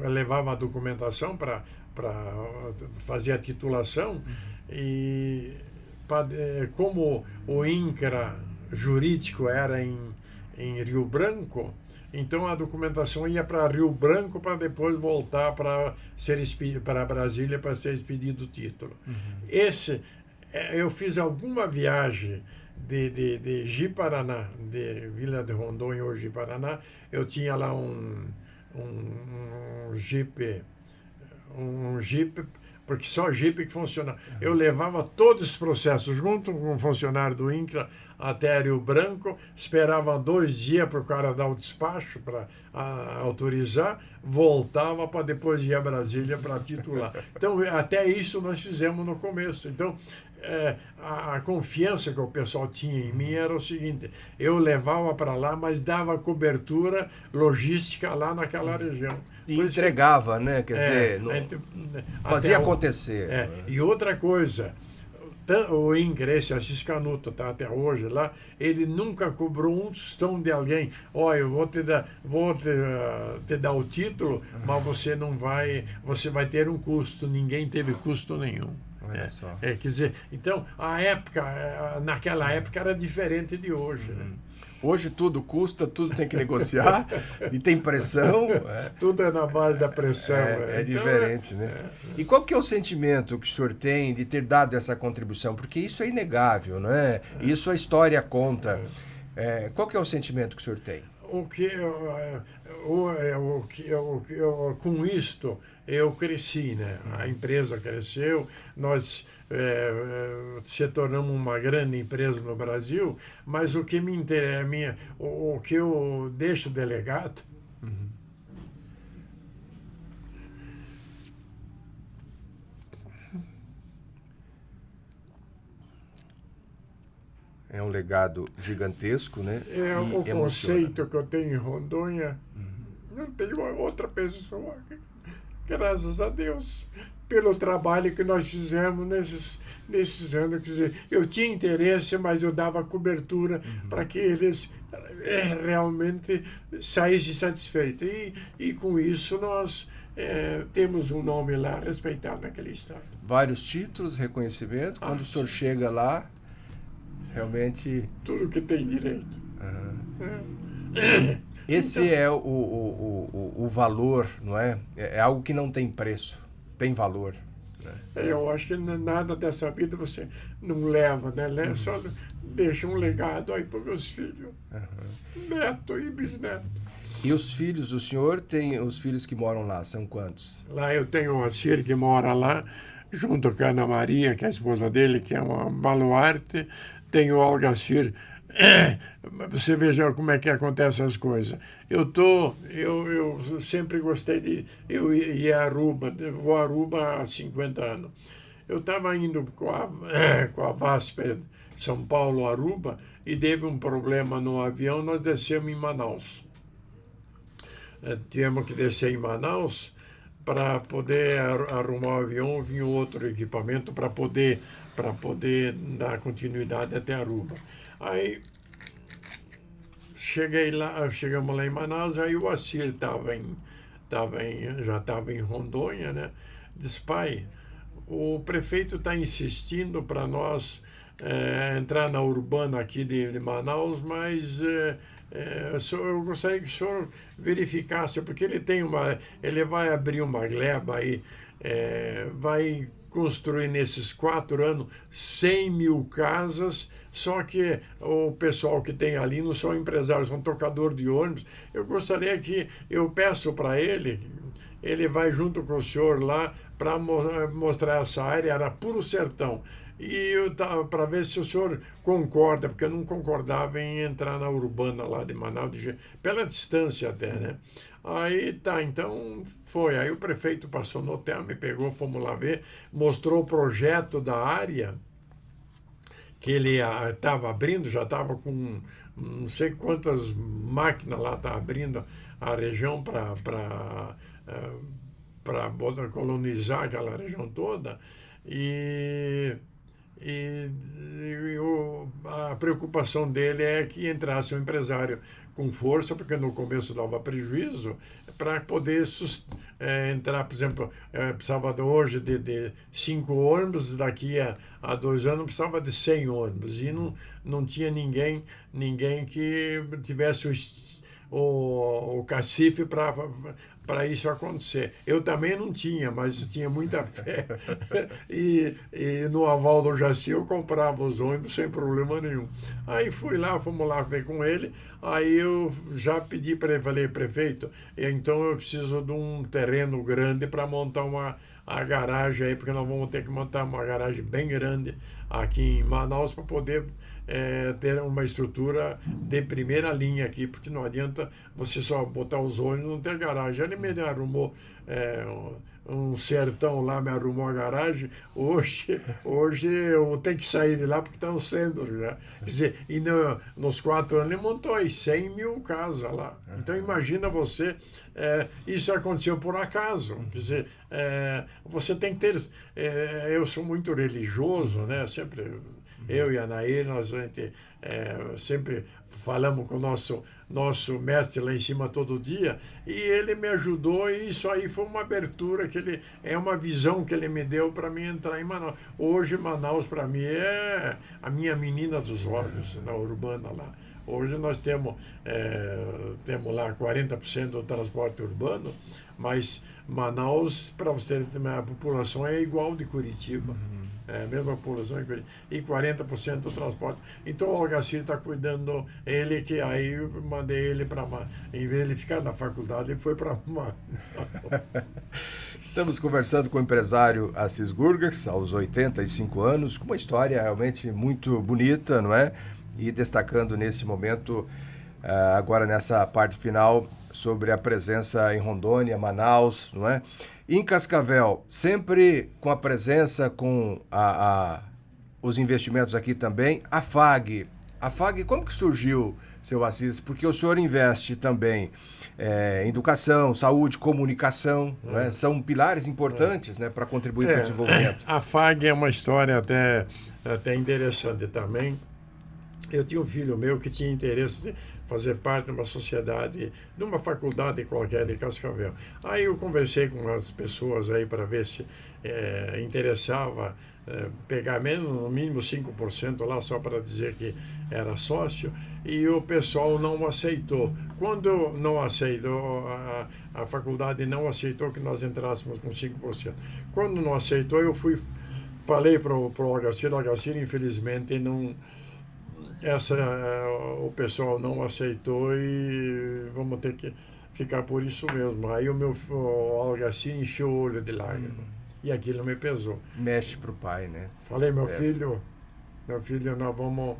[SPEAKER 2] levava a documentação para fazer a titulação, e como o INCRA jurídico era em Rio Branco, então a documentação ia para Rio Branco para depois voltar para Brasília para ser expedido o título. Eu fiz alguma viagem de Ji-Paraná, de Vila de Rondônia, hoje Ji-Paraná. Eu tinha lá um Jeep, porque só Jeep que funcionava. Eu levava todos os processos junto com um funcionário do INCRA até Rio Branco, esperava 2 dias para o cara dar o despacho para autorizar, voltava para depois ir a Brasília para titular. Então, até isso nós fizemos no começo. Então, a confiança que o pessoal tinha em mim era o seguinte: eu levava para lá, mas dava cobertura logística lá naquela região.
[SPEAKER 1] E entregava, né? Quer dizer, fazia acontecer.
[SPEAKER 2] E outra coisa, o INCRA, esse Assis Canuto, tá até hoje lá, ele nunca cobrou um tostão de alguém. Olha, eu vou te dar o título, mas você vai ter um custo. Ninguém teve custo nenhum.
[SPEAKER 1] Olha só.
[SPEAKER 2] Quer dizer, então, naquela época era diferente de hoje, né?
[SPEAKER 1] Hoje tudo custa, tudo tem que negociar e tem pressão.
[SPEAKER 2] Tudo é na base da pressão.
[SPEAKER 1] É diferente, né? E qual que é o sentimento que o senhor tem de ter dado essa contribuição? Porque isso é inegável, não é? Isso a história conta. Qual que é o sentimento que o senhor tem? Com isto eu cresci, né? A empresa cresceu, nós se tornamos uma grande empresa no Brasil, mas o que me interessa, o que eu deixo de legado, é um legado gigantesco, né?
[SPEAKER 2] O conceito que eu tenho em Rondônia, não tem outra pessoa, graças a Deus, pelo trabalho que nós fizemos nesses anos. Quer dizer, eu tinha interesse, mas eu dava cobertura para que eles realmente saíssem satisfeitos. E com isso nós temos um nome lá respeitado naquele estado.
[SPEAKER 1] Vários títulos, reconhecimento. Quando o senhor chega lá, realmente...
[SPEAKER 2] Tudo que tem direito.
[SPEAKER 1] Esse então, é o valor, não é? É algo que não tem preço, tem valor. Né?
[SPEAKER 2] Eu acho que nada dessa vida você não leva, né? Só deixa um legado aí para os meus filhos, neto e bisneto.
[SPEAKER 1] E os filhos, o senhor tem os filhos que moram lá, são quantos?
[SPEAKER 2] Lá eu tenho a Cir que mora lá, junto com a Ana Maria, que é a esposa dele, que é uma baluarte. Tenho o Algacir. Você veja como é que acontecem as coisas. Eu sempre gostei de... Eu ia a Aruba, vou a Aruba há 50 anos. Eu estava indo com a VASP São Paulo, Aruba, e teve um problema no avião, nós descemos em Manaus. Tivemos que descer em Manaus para poder arrumar o avião, vinha outro equipamento para poder dar continuidade até Aruba. Aí chegamos lá em Manaus, aí o Assir já estava em Rondônia, né? Disse, pai, o prefeito está insistindo para nós entrar na urbana aqui de Manaus, mas eu gostaria que o senhor verificasse, porque ele vai abrir uma gleba aí, vai construir nesses 4 anos 100 mil casas, só que o pessoal que tem ali não são empresários, são tocador de ônibus. Eu gostaria que eu peço para ele vai junto com o senhor lá para mostrar essa área, era puro sertão. E para ver se o senhor concorda, porque eu não concordava em entrar na urbana lá de Manaus, pela distância até, né? Aí tá, então foi. Aí o prefeito passou no hotel, me pegou, fomos lá ver, mostrou o projeto da área que ele estava abrindo, já estava com não sei quantas máquinas lá, está abrindo a região para colonizar aquela região toda. A preocupação dele é que entrasse um empresário com força, porque no começo dava prejuízo, para poder entrar, por exemplo, precisava hoje de 5 ônibus, daqui a 2 anos precisava de 100 ônibus, e não tinha ninguém que tivesse o cacife para isso acontecer. Eu também não tinha, mas tinha muita fé. E no aval do Jaci eu comprava os ônibus sem problema nenhum. Aí fomos lá ver com ele. Aí eu já pedi para ele, falei, prefeito, então eu preciso de um terreno grande para montar a garagem aí, porque nós vamos ter que montar uma garagem bem grande aqui em Manaus para poder ter uma estrutura de primeira linha aqui, porque não adianta você só botar os ônibus e não ter garagem. Ele me arrumou um sertão lá, me arrumou a garagem. Hoje eu tenho que sair de lá porque está no centro já. Quer dizer, e nos 4 anos ele montou aí 100 mil casas lá. Então imagina você, isso aconteceu por acaso. Quer dizer, você tem que ter... eu sou muito religioso, né? Sempre... Eu e a Nair, nós sempre falamos com o nosso mestre lá em cima todo dia, e ele me ajudou, e isso aí foi uma abertura, uma visão que ele me deu para mim entrar em Manaus. Hoje Manaus para mim é a minha menina dos olhos, na urbana lá. Hoje nós temos lá 40% do transporte urbano, mas Manaus, para você ter a população é igual de Curitiba. A mesma população e 40% do transporte. Então o Algacir está cuidando, ele que aí eu mandei ele para... Em vez de ele ficar na faculdade, ele foi para...
[SPEAKER 1] Estamos conversando com o empresário Assis Gurgax, aos 85 anos, com uma história realmente muito bonita, não é? E destacando nesse momento, agora nessa parte final, sobre a presença em Rondônia, Manaus, não é? Em Cascavel, sempre com a presença, com os investimentos aqui também, a FAG, A FAG, como que surgiu, seu Assis? Porque o senhor investe também em educação, saúde, comunicação, né? São pilares importantes, né, para contribuir para o desenvolvimento.
[SPEAKER 2] A FAG é uma história até interessante também. Eu tinha um filho meu que tinha interesse de fazer parte de uma sociedade, de uma faculdade qualquer de Cascavel. Aí eu conversei com as pessoas aí para ver se interessava pegar menos, no mínimo 5% lá, só para dizer que era sócio, e o pessoal não aceitou. Quando não aceitou, a faculdade não aceitou que nós entrássemos com 5%. Quando não aceitou, eu falei para o Algacir, infelizmente não... o pessoal não aceitou e vamos ter que ficar por isso mesmo. Aí o Algacir encheu o olho de lágrimas. E aquilo me pesou.
[SPEAKER 1] Mexe para o pai, né?
[SPEAKER 2] Falei, meu filho, nós vamos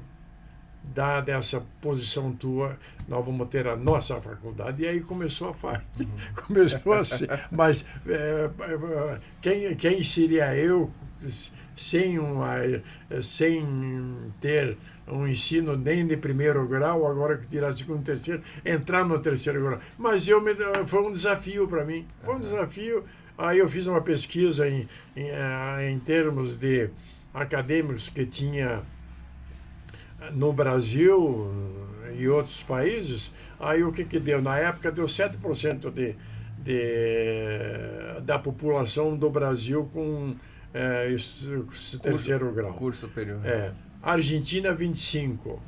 [SPEAKER 2] dar dessa posição tua, nós vamos ter a nossa faculdade. E aí começou a FAG. Começou assim. Mas quem seria eu sem ter um ensino nem de primeiro grau, agora que tirar segundo e terceiro, entrar no terceiro grau. Mas foi um desafio para mim. Foi um desafio. Aí eu fiz uma pesquisa em termos de acadêmicos que tinha no Brasil e outros países. Aí o que deu? Na época deu 7% da população do Brasil com terceiro grau.
[SPEAKER 1] Curso superior.
[SPEAKER 2] Argentina, 25%.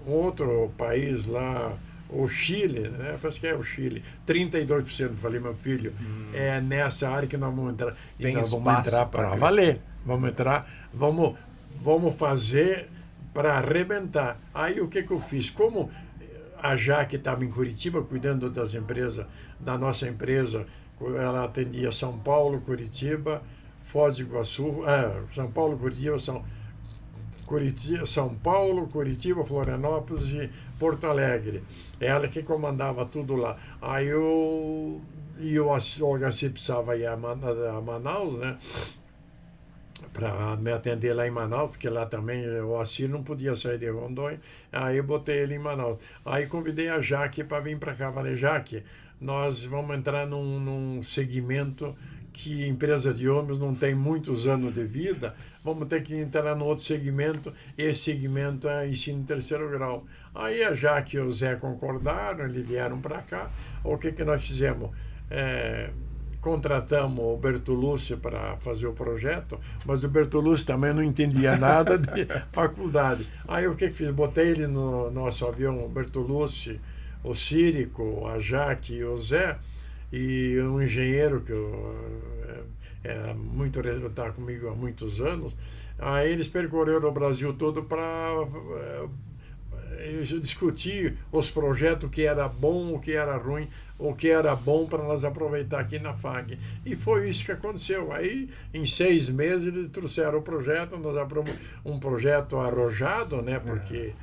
[SPEAKER 2] Outro país lá, o Chile, né? Parece que é o Chile, 32%. Falei, meu filho, é nessa área que nós vamos entrar. E
[SPEAKER 1] tem
[SPEAKER 2] nós vamos entrar para valer. Vamos entrar, vamos fazer para arrebentar. Aí o que eu fiz? Como a Jaque estava em Curitiba, cuidando das empresas, da nossa empresa, ela atendia São Paulo, Curitiba, Foz do Iguaçu, São Paulo, São Paulo, Curitiba, Florianópolis e Porto Alegre. Ela que comandava tudo lá. Aí o Algacir precisava ir a Manaus, né? Para me atender lá em Manaus, porque lá também o Assir não podia sair de Rondônia. Aí eu botei ele em Manaus. Aí convidei a Jaque para vir para cá. Falei, Jaque, nós vamos entrar num segmento que empresa de ônibus não tem muitos anos de vida, vamos ter que entrar no outro segmento. Esse segmento é ensino em terceiro grau. Aí a Jaque e o Zé concordaram, eles vieram para cá. O que nós fizemos? Contratamos o Bertolucci para fazer o projeto, mas o Bertolucci também não entendia nada de faculdade. Aí o que fiz? Botei ele no nosso avião, o Bertolucci, o Círico, a Jaque e o Zé, e um engenheiro que está comigo há muitos anos. Aí eles percorreram o Brasil todo para discutir os projetos, o que era bom, o que era ruim, o que era bom para nós aproveitar aqui na FAG. E foi isso que aconteceu. Aí, em 6 meses, eles trouxeram o projeto, nós aprovamos um projeto arrojado, né? Porque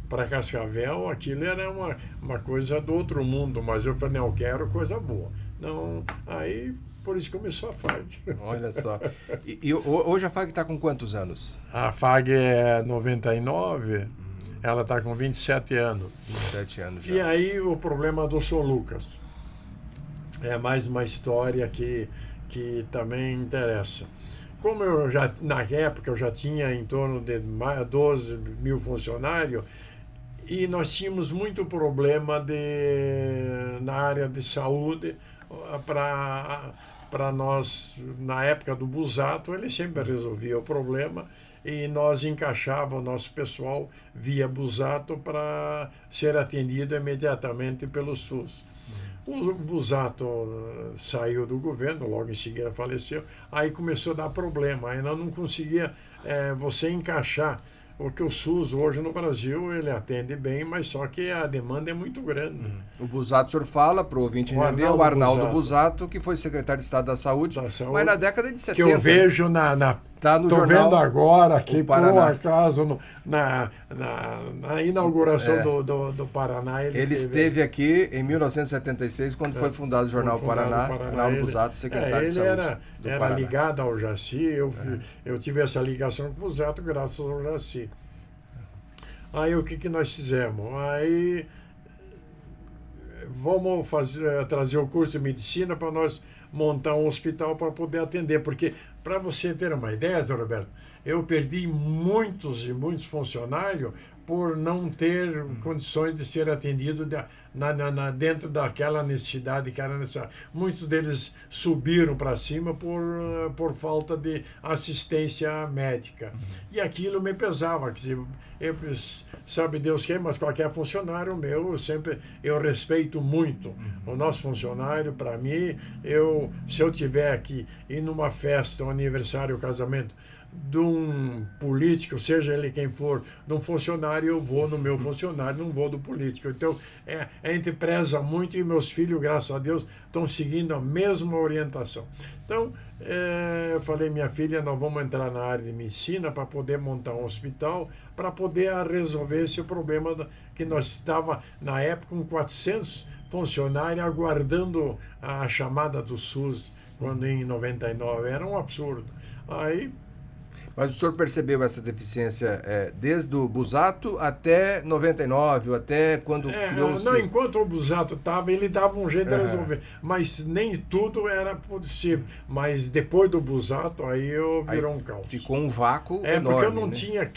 [SPEAKER 2] para Cascavel aquilo era uma coisa do outro mundo, mas eu falei, não, eu quero coisa boa. Não, aí por isso começou a FAG.
[SPEAKER 1] Olha só. E hoje a FAG está com quantos anos?
[SPEAKER 2] A FAG é 99, ela está com 27 anos.
[SPEAKER 1] 27 anos já.
[SPEAKER 2] E aí o problema do São Lucas. É mais uma história que também interessa. Como na época eu já tinha em torno de 12 mil funcionários, e nós tínhamos muito problema na área de saúde para nós, na época do Busato, ele sempre resolvia o problema e nós encaixávamos o nosso pessoal via Busato para ser atendido imediatamente pelo SUS. O Busato saiu do governo, logo em seguida faleceu, aí começou a dar problema, aí nós não conseguia você encaixar o SUS hoje no Brasil, ele atende bem, mas só que a demanda é muito grande.
[SPEAKER 1] O Busato, o senhor fala, para o ouvinte entender, o Arnaldo Busato, que foi secretário de Estado da Saúde, mas na década de 70.
[SPEAKER 2] Que eu vejo
[SPEAKER 1] tá no
[SPEAKER 2] Tô
[SPEAKER 1] jornal,
[SPEAKER 2] vendo agora aqui, por
[SPEAKER 1] Paraná.
[SPEAKER 2] acaso, na inauguração do Paraná.
[SPEAKER 1] Ele esteve aqui em 1976, quando foi fundado o Jornal Paraná. Arnaldo Busato, secretário de Saúde do
[SPEAKER 2] era
[SPEAKER 1] Paraná.
[SPEAKER 2] ligado ao Jaci, eu tive essa ligação com o Busato graças ao Jaci. Aí o que nós fizemos? Aí vamos trazer o curso de medicina para nós montar um hospital para poder atender, porque, para você ter uma ideia, Zé Roberto, eu perdi muitos e muitos funcionários por não ter condições de ser atendido dentro daquela necessidade que era necessária. Muitos deles subiram para cima por falta de assistência médica. E aquilo me pesava. Sabe Deus quem, mas qualquer funcionário meu, eu respeito muito o nosso funcionário. Para mim, se eu tiver aqui ir numa festa, um aniversário, um casamento de um político, seja ele quem for, de um funcionário, eu vou no meu funcionário, não vou do político. Então, a gente preza muito e meus filhos, graças a Deus, estão seguindo a mesma orientação. Então, eu falei, minha filha, nós vamos entrar na área de medicina para poder montar um hospital, para poder resolver esse problema que nós estávamos, na época, com 400 funcionários aguardando a chamada do SUS, quando em 99 era um absurdo. Aí,
[SPEAKER 1] mas o senhor percebeu essa deficiência desde o Busato até 99, até quando criou-se...
[SPEAKER 2] Não, enquanto o Busato estava, ele dava um jeito de resolver. Mas nem tudo era possível. Mas depois do Busato, aí virou um caos.
[SPEAKER 1] Ficou um vácuo enorme.
[SPEAKER 2] Porque eu não tinha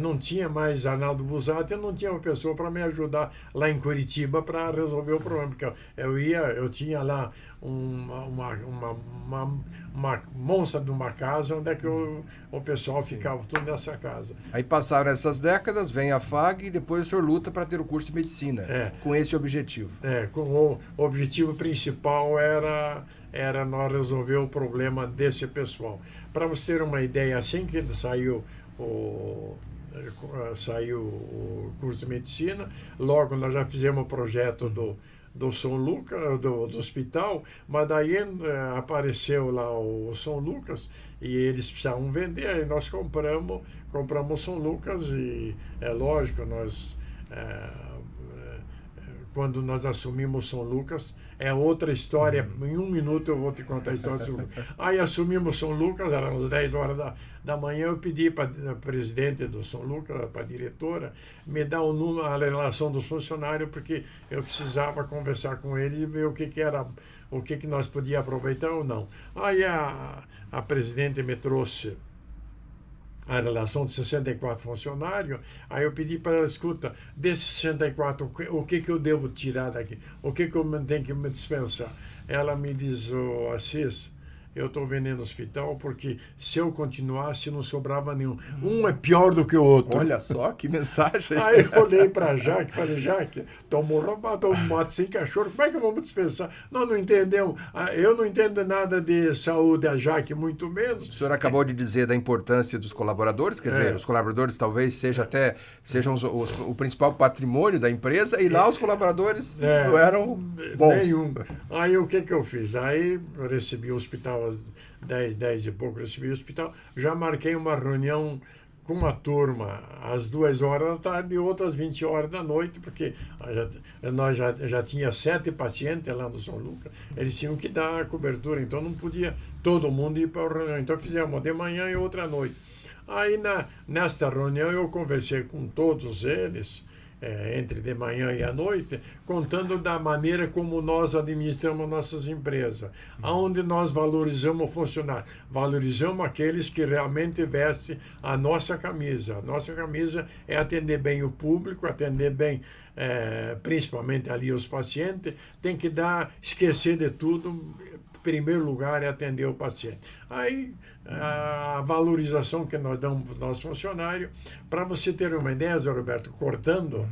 [SPEAKER 2] não tinha mais Arnaldo Busato, eu não tinha uma pessoa para me ajudar lá em Curitiba para resolver o problema. Porque eu tinha lá uma monstra de uma casa onde é que o pessoal ficava tudo nessa casa.
[SPEAKER 1] Aí passaram essas décadas, vem a FAG e depois o senhor luta para ter o curso de medicina, com esse objetivo.
[SPEAKER 2] O objetivo principal era nós resolver o problema desse pessoal. Para você ter uma ideia, assim que saiu o curso de medicina, logo nós já fizemos o projeto do São Lucas, do hospital, mas daí apareceu lá o São Lucas e eles precisavam vender, aí nós compramos o São Lucas e é lógico, quando nós assumimos São Lucas, é outra história, em um minuto eu vou te contar a história do São Lucas. Aí assumimos São Lucas, eram às 10 horas da manhã, eu pedi para a presidente do São Lucas, para a diretora, me dar a relação dos funcionários, porque eu precisava conversar com eles e ver o que nós podíamos aproveitar ou não. Aí a presidente me trouxe a relação de 64 funcionários, aí eu pedi para ela, escuta, desses 64, o que eu devo tirar daqui? O que eu tenho que me dispensar? Ela me diz, Assis, eu estou vendendo o hospital porque se eu continuasse não sobrava nenhum. Um é pior do que o outro.
[SPEAKER 1] Olha só, que mensagem.
[SPEAKER 2] Aí eu olhei para a Jaque e falei, Jaque, tomou mato sem cachorro, como é que vamos dispensar? Nós não entendemos, eu não entendo nada de saúde, a Jaque muito menos.
[SPEAKER 1] O senhor acabou de dizer da importância dos colaboradores, quer dizer, os colaboradores talvez sejam o principal patrimônio da empresa e lá os colaboradores não eram bons.
[SPEAKER 2] Nenhum. Aí o que eu fiz? Aí eu recebi o hospital às 10 e pouco, recebi o hospital, já marquei uma reunião com uma turma às 2 horas da tarde e outras 20 horas da noite, porque nós já tinha 7 pacientes lá no São Lucas, eles tinham que dar cobertura, então não podia todo mundo ir para a reunião, então fizemos uma de manhã e outra à noite. Aí nesta reunião eu conversei com todos eles, entre de manhã e à noite, contando da maneira como nós administramos nossas empresas, aonde nós valorizamos o funcionário, valorizamos aqueles que realmente vestem a nossa camisa. A nossa camisa é atender bem o público, atender bem, principalmente ali os pacientes, tem que esquecer de tudo. Primeiro lugar é atender o paciente. Aí, a valorização que nós damos para os nossos funcionários, para você ter uma ideia, Zé Roberto, cortando,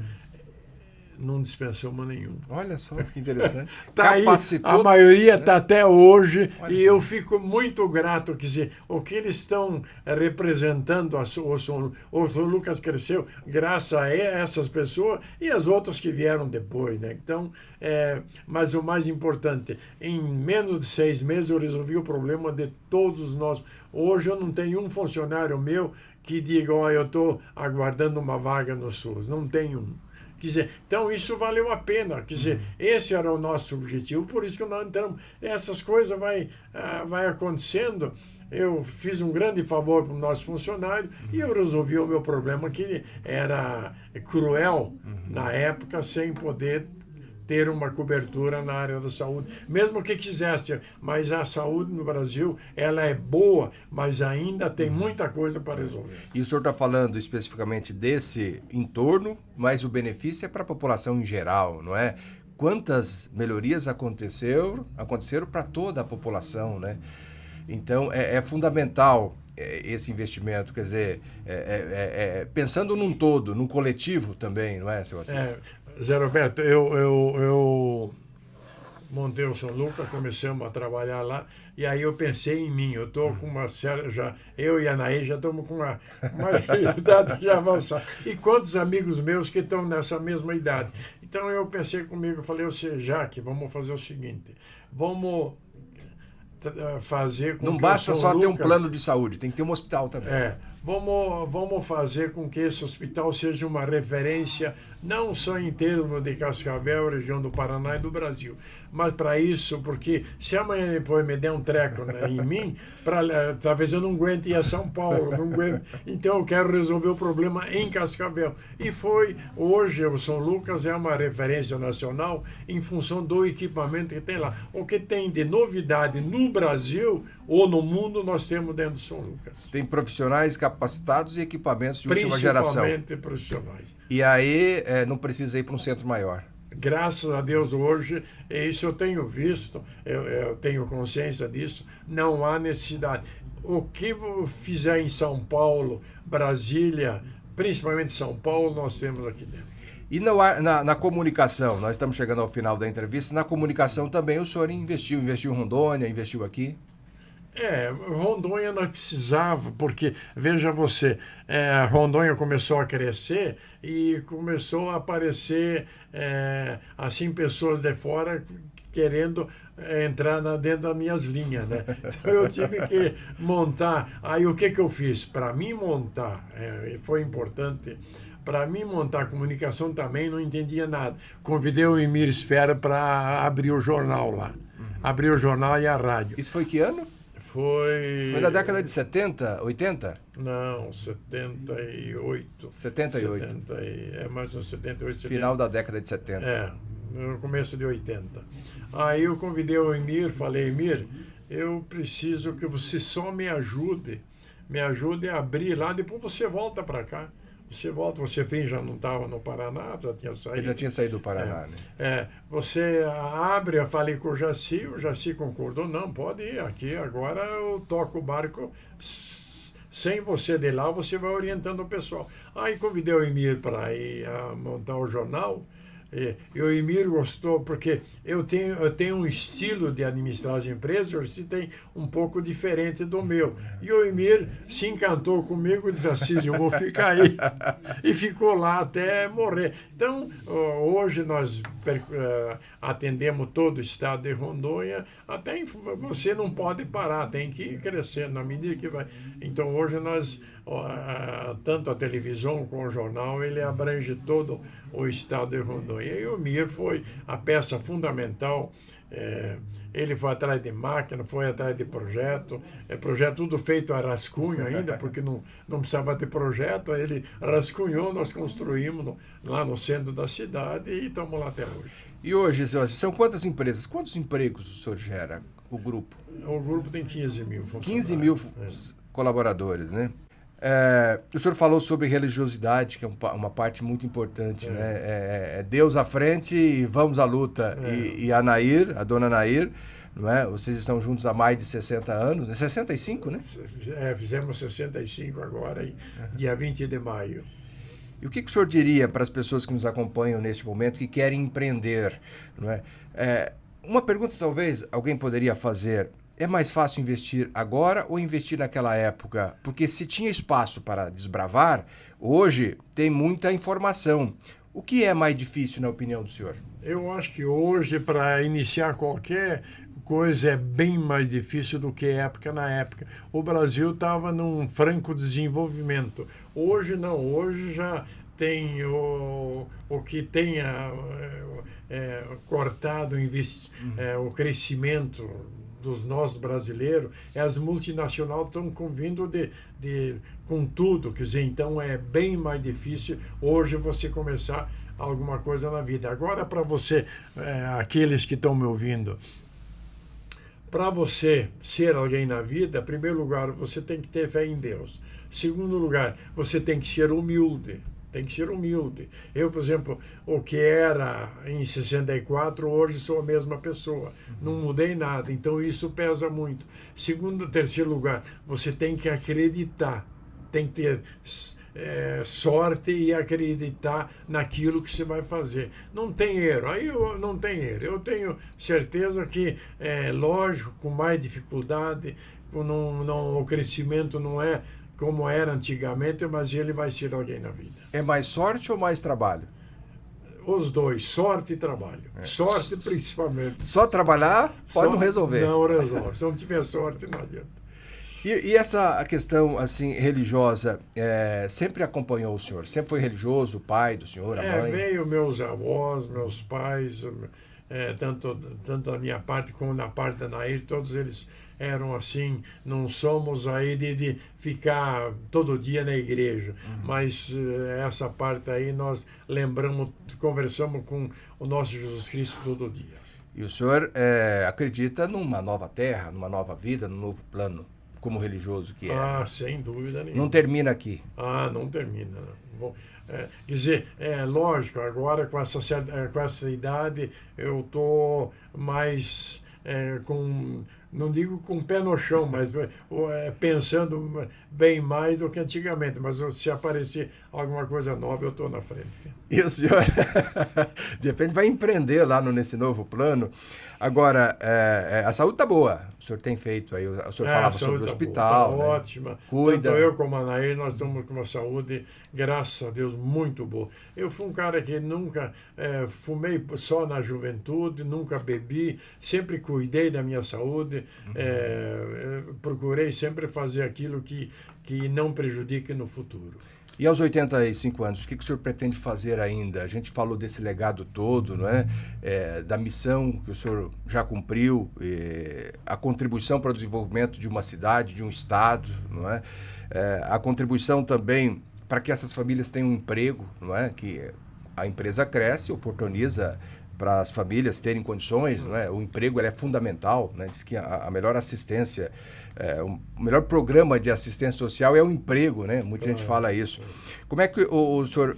[SPEAKER 2] não dispensamos nenhum.
[SPEAKER 1] Olha só que interessante.
[SPEAKER 2] Tá aí,
[SPEAKER 1] Capacitou,
[SPEAKER 2] a maioria está
[SPEAKER 1] né?
[SPEAKER 2] até hoje.
[SPEAKER 1] Olha.
[SPEAKER 2] E eu fico muito grato. Quer dizer, o que eles estão representando, o São Lucas cresceu graças a essas pessoas e as outras que vieram depois, né? Então, mas o mais importante, em menos de 6 meses eu resolvi o problema de todos nós. Hoje eu não tenho um funcionário meu que diga, eu estou aguardando uma vaga no SUS. Não tenho um. Quer dizer, então isso valeu a pena. Quer dizer, esse era o nosso objetivo, por isso que nós entramos. Essas coisas vai acontecendo. Eu fiz um grande favor para o nosso funcionário e eu resolvi o meu problema, que era cruel na época, sem poder ter uma cobertura na área da saúde, mesmo que quisesse, mas a saúde no Brasil, ela é boa, mas ainda tem muita coisa para resolver.
[SPEAKER 1] E o senhor está falando especificamente desse entorno, mas o benefício é para a população em geral, não é? Quantas melhorias aconteceram para toda a população, né? Então, é fundamental esse investimento, quer dizer, pensando num todo, num coletivo também, não é, seu Assis?
[SPEAKER 2] Zé Roberto, eu montei o São Lucas, começamos a trabalhar lá, e aí eu pensei em mim. Eu estou com uma séria, eu e a Anaí já estamos com uma idade já avançada. E quantos amigos meus que estão nessa mesma idade? Então eu pensei comigo, falei, Jaque, vamos fazer o seguinte, vamos fazer com
[SPEAKER 1] não
[SPEAKER 2] que
[SPEAKER 1] basta
[SPEAKER 2] São
[SPEAKER 1] só
[SPEAKER 2] Lucas,
[SPEAKER 1] ter um plano de saúde, tem que ter um hospital também.
[SPEAKER 2] Vamos fazer com que esse hospital seja uma referência, não só em termos de Cascavel, região do Paraná e do Brasil, mas para isso, porque se amanhã depois me der um treco, né, em mim, talvez eu não aguente ir a São Paulo, não aguento. Então eu quero resolver o problema em Cascavel. E hoje o São Lucas é uma referência nacional em função do equipamento que tem lá. O que tem de novidade no Brasil ou no mundo nós temos dentro do São Lucas.
[SPEAKER 1] Tem profissionais capacitados e equipamentos de última geração.
[SPEAKER 2] Principalmente profissionais.
[SPEAKER 1] E aí não precisa ir para um centro maior.
[SPEAKER 2] Graças a Deus hoje, isso eu tenho visto, eu tenho consciência disso, não há necessidade. O que fizer em São Paulo, Brasília, principalmente São Paulo, nós temos aqui dentro.
[SPEAKER 1] E na comunicação, nós estamos chegando ao final da entrevista, na comunicação também o senhor investiu em Rondônia, investiu aqui?
[SPEAKER 2] Rondônia nós precisava, porque, veja você, Rondônia começou a crescer e começou a aparecer, assim, pessoas de fora querendo entrar dentro das minhas linhas, né? Então eu tive que montar. Aí o que eu fiz? Para mim montar, foi importante. Para mim montar a comunicação também não entendia nada. Convidei o Emir Esfera para abrir o jornal lá. Abrir o jornal e a rádio.
[SPEAKER 1] Isso foi que ano?
[SPEAKER 2] Foi
[SPEAKER 1] na década de 70, 80?
[SPEAKER 2] Não, 78.
[SPEAKER 1] 78.
[SPEAKER 2] Mais uns 78, 70.
[SPEAKER 1] Final da década de 70.
[SPEAKER 2] No começo de 80. Aí eu convidei o Emir, falei, Emir, eu preciso que você só me ajude a abrir lá, depois você volta para cá. Você já não estava no Paraná, já tinha saído.
[SPEAKER 1] Ele já tinha saído do Paraná, né?
[SPEAKER 2] Você abre, eu falei com o Jaci concordou, não, pode ir aqui, agora eu toco o barco, sem você de lá, você vai orientando o pessoal. Aí convidei o Emir para ir a montar o jornal, e o Emir gostou, porque eu tenho um estilo de administrar as empresas, o Jaci tem um pouco diferente do meu. E o Emir se encantou comigo e disse assim, eu vou ficar aí. E ficou lá até morrer. Então, hoje nós atendemos todo o estado de Rondônia, até você não pode parar, tem que ir crescendo na medida que vai. Então, hoje nós, tanto a televisão como o jornal, ele abrange todo o estado de Rondônia. E o Emir foi a peça fundamental. Ele foi atrás de máquina, foi atrás de projeto tudo feito a rascunho ainda, porque não precisava ter projeto, ele rascunhou, nós construímos lá no centro da cidade e estamos lá até hoje.
[SPEAKER 1] E hoje, são quantas empresas, quantos empregos o senhor gera, o grupo?
[SPEAKER 2] O grupo tem 15 mil funcionários.
[SPEAKER 1] 15 mil colaboradores, né? O senhor falou sobre religiosidade, que é uma parte muito importante, né? Deus à frente e vamos à luta. E a Nair, a dona Nair, não é? Vocês estão juntos há mais de 60 anos, né? 65, né?
[SPEAKER 2] Fizemos 65 agora, dia 20 de maio.
[SPEAKER 1] E o que o senhor diria para as pessoas que nos acompanham neste momento, que querem empreender? Não é? Uma pergunta talvez alguém poderia fazer: é mais fácil investir agora ou investir naquela época? Porque se tinha espaço para desbravar, hoje tem muita informação. O que é mais difícil, na opinião do senhor?
[SPEAKER 2] Eu acho que hoje, para iniciar qualquer coisa, é bem mais difícil do que na época. O Brasil estava num franco desenvolvimento. Hoje não, hoje já tem o que tenha cortado o crescimento dos nossos brasileiros, as multinacionais estão vindo com tudo, quer dizer, então é bem mais difícil hoje você começar alguma coisa na vida. Agora, para você, aqueles que estão me ouvindo, para você ser alguém na vida, em primeiro lugar, você tem que ter fé em Deus. Segundo lugar, você tem que ser humilde. Tem que ser humilde. Eu, por exemplo, o que era em 64, hoje sou a mesma pessoa. Não mudei nada, então isso pesa muito. Terceiro lugar, você tem que acreditar. Tem que ter sorte e acreditar naquilo que você vai fazer. Não tem erro. Não tem erro. Eu tenho certeza que, lógico, com mais dificuldade, o crescimento não é como era antigamente, mas ele vai ser alguém na vida.
[SPEAKER 1] É mais sorte ou mais trabalho?
[SPEAKER 2] Os dois, sorte e trabalho. Sorte principalmente.
[SPEAKER 1] Só trabalhar pode não resolver.
[SPEAKER 2] Não resolve. Se não tiver sorte, não adianta.
[SPEAKER 1] E essa questão assim religiosa sempre acompanhou o senhor? Sempre foi religioso, o pai do senhor, a mãe?
[SPEAKER 2] Veio meus avós, meus pais, tanto da minha parte como na parte da Nair, todos eles eram assim. Não somos aí de ficar todo dia na igreja, mas essa parte aí nós conversamos com o nosso Jesus Cristo todo dia.
[SPEAKER 1] E o senhor acredita numa nova terra, numa nova vida, num novo plano, como religioso que é?
[SPEAKER 2] Ah, sem dúvida nenhuma.
[SPEAKER 1] Não termina aqui?
[SPEAKER 2] Ah, não termina. Não. Bom, quer dizer, lógico, agora com essa idade eu estou mais não digo com o pé no chão, mas pensando bem mais do que antigamente. Mas se aparecer alguma coisa nova, eu estou na frente.
[SPEAKER 1] E o senhor, de repente, vai empreender lá nesse novo plano. Agora, a saúde está boa. O senhor tem feito aí, o senhor falava sobre o hospital.
[SPEAKER 2] Tá ótima.
[SPEAKER 1] Cuida.
[SPEAKER 2] Tanto eu como a Nair, nós estamos com uma saúde, graças a Deus, muito boa. Eu fui um cara que nunca fumei só na juventude, nunca bebi, sempre cuidei da minha saúde, procurei sempre fazer aquilo que não prejudique no futuro.
[SPEAKER 1] E aos 85 anos, o que o senhor pretende fazer ainda? A gente falou desse legado todo, não é? Da missão que o senhor já cumpriu, a contribuição para o desenvolvimento de uma cidade, de um estado, não é? A contribuição também para que essas famílias tenham um emprego, não é? Que a empresa cresce, oportuniza para as famílias terem condições, não é? O emprego é fundamental, né? Diz que a melhor assistência, o melhor programa de assistência social é o emprego, né? Muita gente fala isso. Como é que o senhor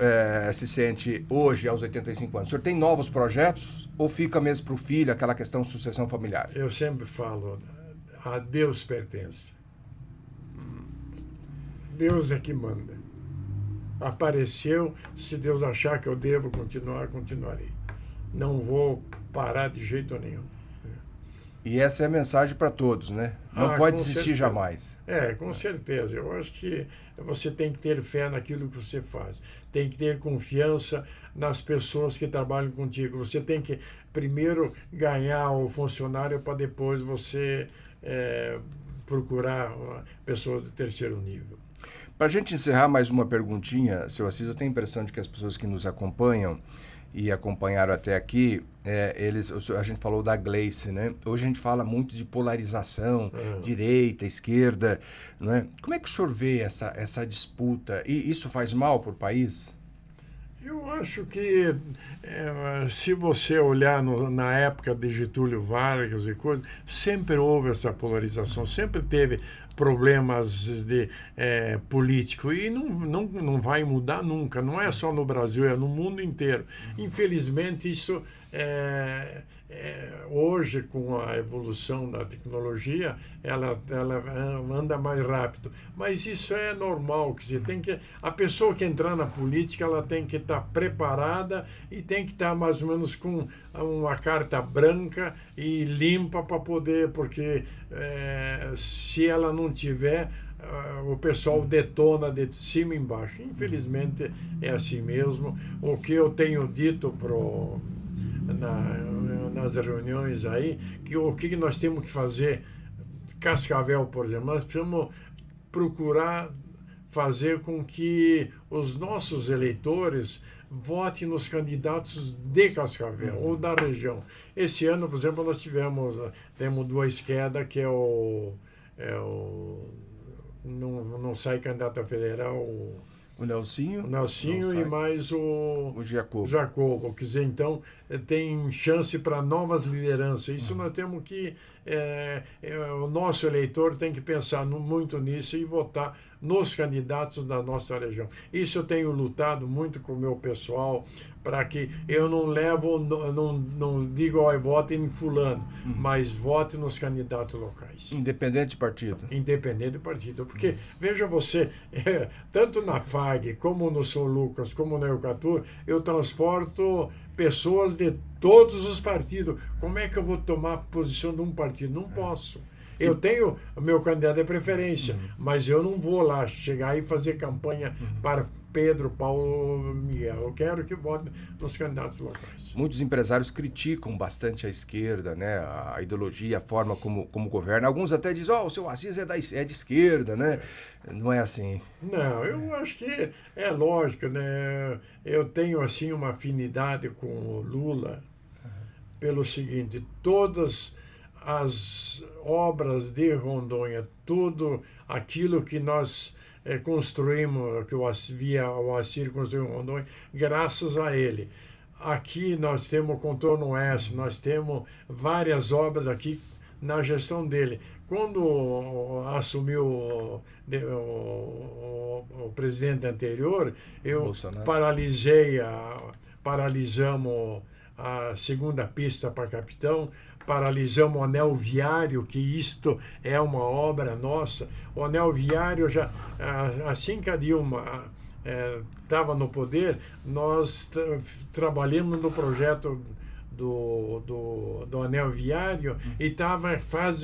[SPEAKER 1] se sente hoje, aos 85 anos? O senhor tem novos projetos ou fica mesmo para o filho, aquela questão de sucessão familiar?
[SPEAKER 2] Eu sempre falo, a Deus pertence. Deus é que manda. Apareceu, se Deus achar que eu devo continuar, continuarei. Não vou parar de jeito nenhum.
[SPEAKER 1] E essa é a mensagem para todos, né? Não pode desistir jamais.
[SPEAKER 2] Com certeza. Eu acho que você tem que ter fé naquilo que você faz. Tem que ter confiança nas pessoas que trabalham contigo. Você tem que primeiro ganhar o funcionário para depois você procurar uma pessoa de terceiro nível.
[SPEAKER 1] Para a gente encerrar, mais uma perguntinha, seu Assis, eu tenho a impressão de que as pessoas que nos acompanham e acompanharam até aqui, a gente falou da Gleice, né? Hoje a gente fala muito de polarização, direita, esquerda, não é? Como é que o senhor vê essa disputa? E isso faz mal para o país?
[SPEAKER 2] Eu acho que se você olhar na época de Getúlio Vargas e coisas, sempre houve essa polarização, sempre teve problemas políticos e não vai mudar nunca. Não é só no Brasil, é no mundo inteiro. Infelizmente, isso hoje, com a evolução da tecnologia, ela anda mais rápido. Mas isso é normal, quer dizer, a pessoa que entrar na política, ela tem que estar preparada e tem que estar mais ou menos com uma carta branca e limpa para poder, porque se ela não tiver, o pessoal detona de cima e embaixo. Infelizmente é assim mesmo. O que eu tenho dito nas reuniões aí, que o que nós temos que fazer, Cascavel, por exemplo, nós precisamos procurar fazer com que os nossos eleitores votem nos candidatos de Cascavel ou da região. Esse ano, por exemplo, nós temos duas esquerdas, que não sai candidato a federal,
[SPEAKER 1] o Nelsinho
[SPEAKER 2] e mais o
[SPEAKER 1] Jacobo.
[SPEAKER 2] Quer dizer, então, tem chance para novas lideranças. Isso nós temos que... o nosso eleitor tem que pensar muito nisso e votar nos candidatos da nossa região. Isso eu tenho lutado muito com o meu pessoal, para que eu não digo, vote em fulano, mas vote nos candidatos locais.
[SPEAKER 1] Independente de partido.
[SPEAKER 2] Independente de partido. Porque, veja você, tanto na FAG, como no São Lucas, como na Eucatur, eu transporto pessoas de todos os partidos. Como é que eu vou tomar posição de um partido? Não posso. Eu tenho o meu candidato de preferência, mas eu não vou lá chegar e fazer campanha para Pedro, Paulo, Miguel. Eu quero que vote nos candidatos locais.
[SPEAKER 1] Muitos empresários criticam bastante a esquerda, né? A ideologia, a forma como governa. Alguns até dizem, o seu Assis é de esquerda, né? Não é assim.
[SPEAKER 2] Não, eu acho que é lógico, né? Eu tenho, assim, uma afinidade com o Lula pelo seguinte: todas as obras de Rondônia, tudo aquilo que nós construímos, que o Assir construiu em Rondônia, graças a ele. Aqui nós temos o Contorno Oeste, nós temos várias obras aqui na gestão dele. Quando assumiu o presidente anterior, eu
[SPEAKER 1] Bolsonaro.
[SPEAKER 2] paralisamos a segunda pista para Capitão, paralisamos o anel viário, que isto é uma obra nossa. O anel viário, já assim que a Dilma estava no poder, nós trabalhamos no projeto do anel viário e estava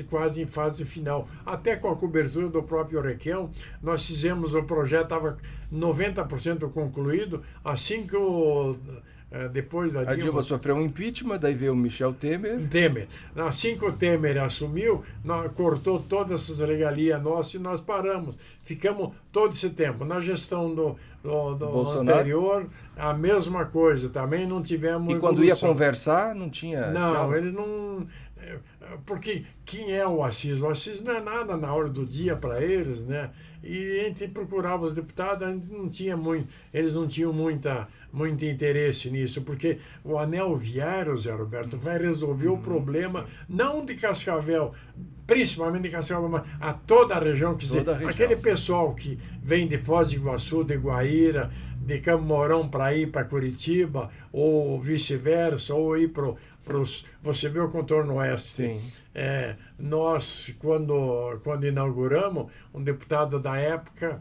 [SPEAKER 2] quase em fase final. Até com a cobertura do próprio Requião, nós fizemos o projeto, estava 90% concluído. Assim que depois da
[SPEAKER 1] Dilma sofreu um impeachment, daí veio o Michel Temer.
[SPEAKER 2] Assim que o Temer assumiu, cortou todas essas regalias nossas e nós paramos. Ficamos todo esse tempo. Na gestão do anterior, a mesma coisa. Também não tivemos
[SPEAKER 1] E quando
[SPEAKER 2] evolução.
[SPEAKER 1] ia conversar, não tinha...
[SPEAKER 2] Não, eles não... Porque quem é o Assis? O Assis não é nada na hora do dia para eles, né? E a gente procurava os deputados, a gente não tinha eles não tinham muito interesse nisso, porque o anel viário, Zé Roberto, vai resolver o problema, não de Cascavel, principalmente de Cascavel, mas a toda a região. Quer dizer, aquele pessoal que vem de Foz do Iguaçu, de Guaíra, de Campo Mourão para ir para Curitiba, ou vice-versa, ou ir para você vê o Contorno Oeste.
[SPEAKER 1] Sim.
[SPEAKER 2] Nós, quando inauguramos, um deputado da época,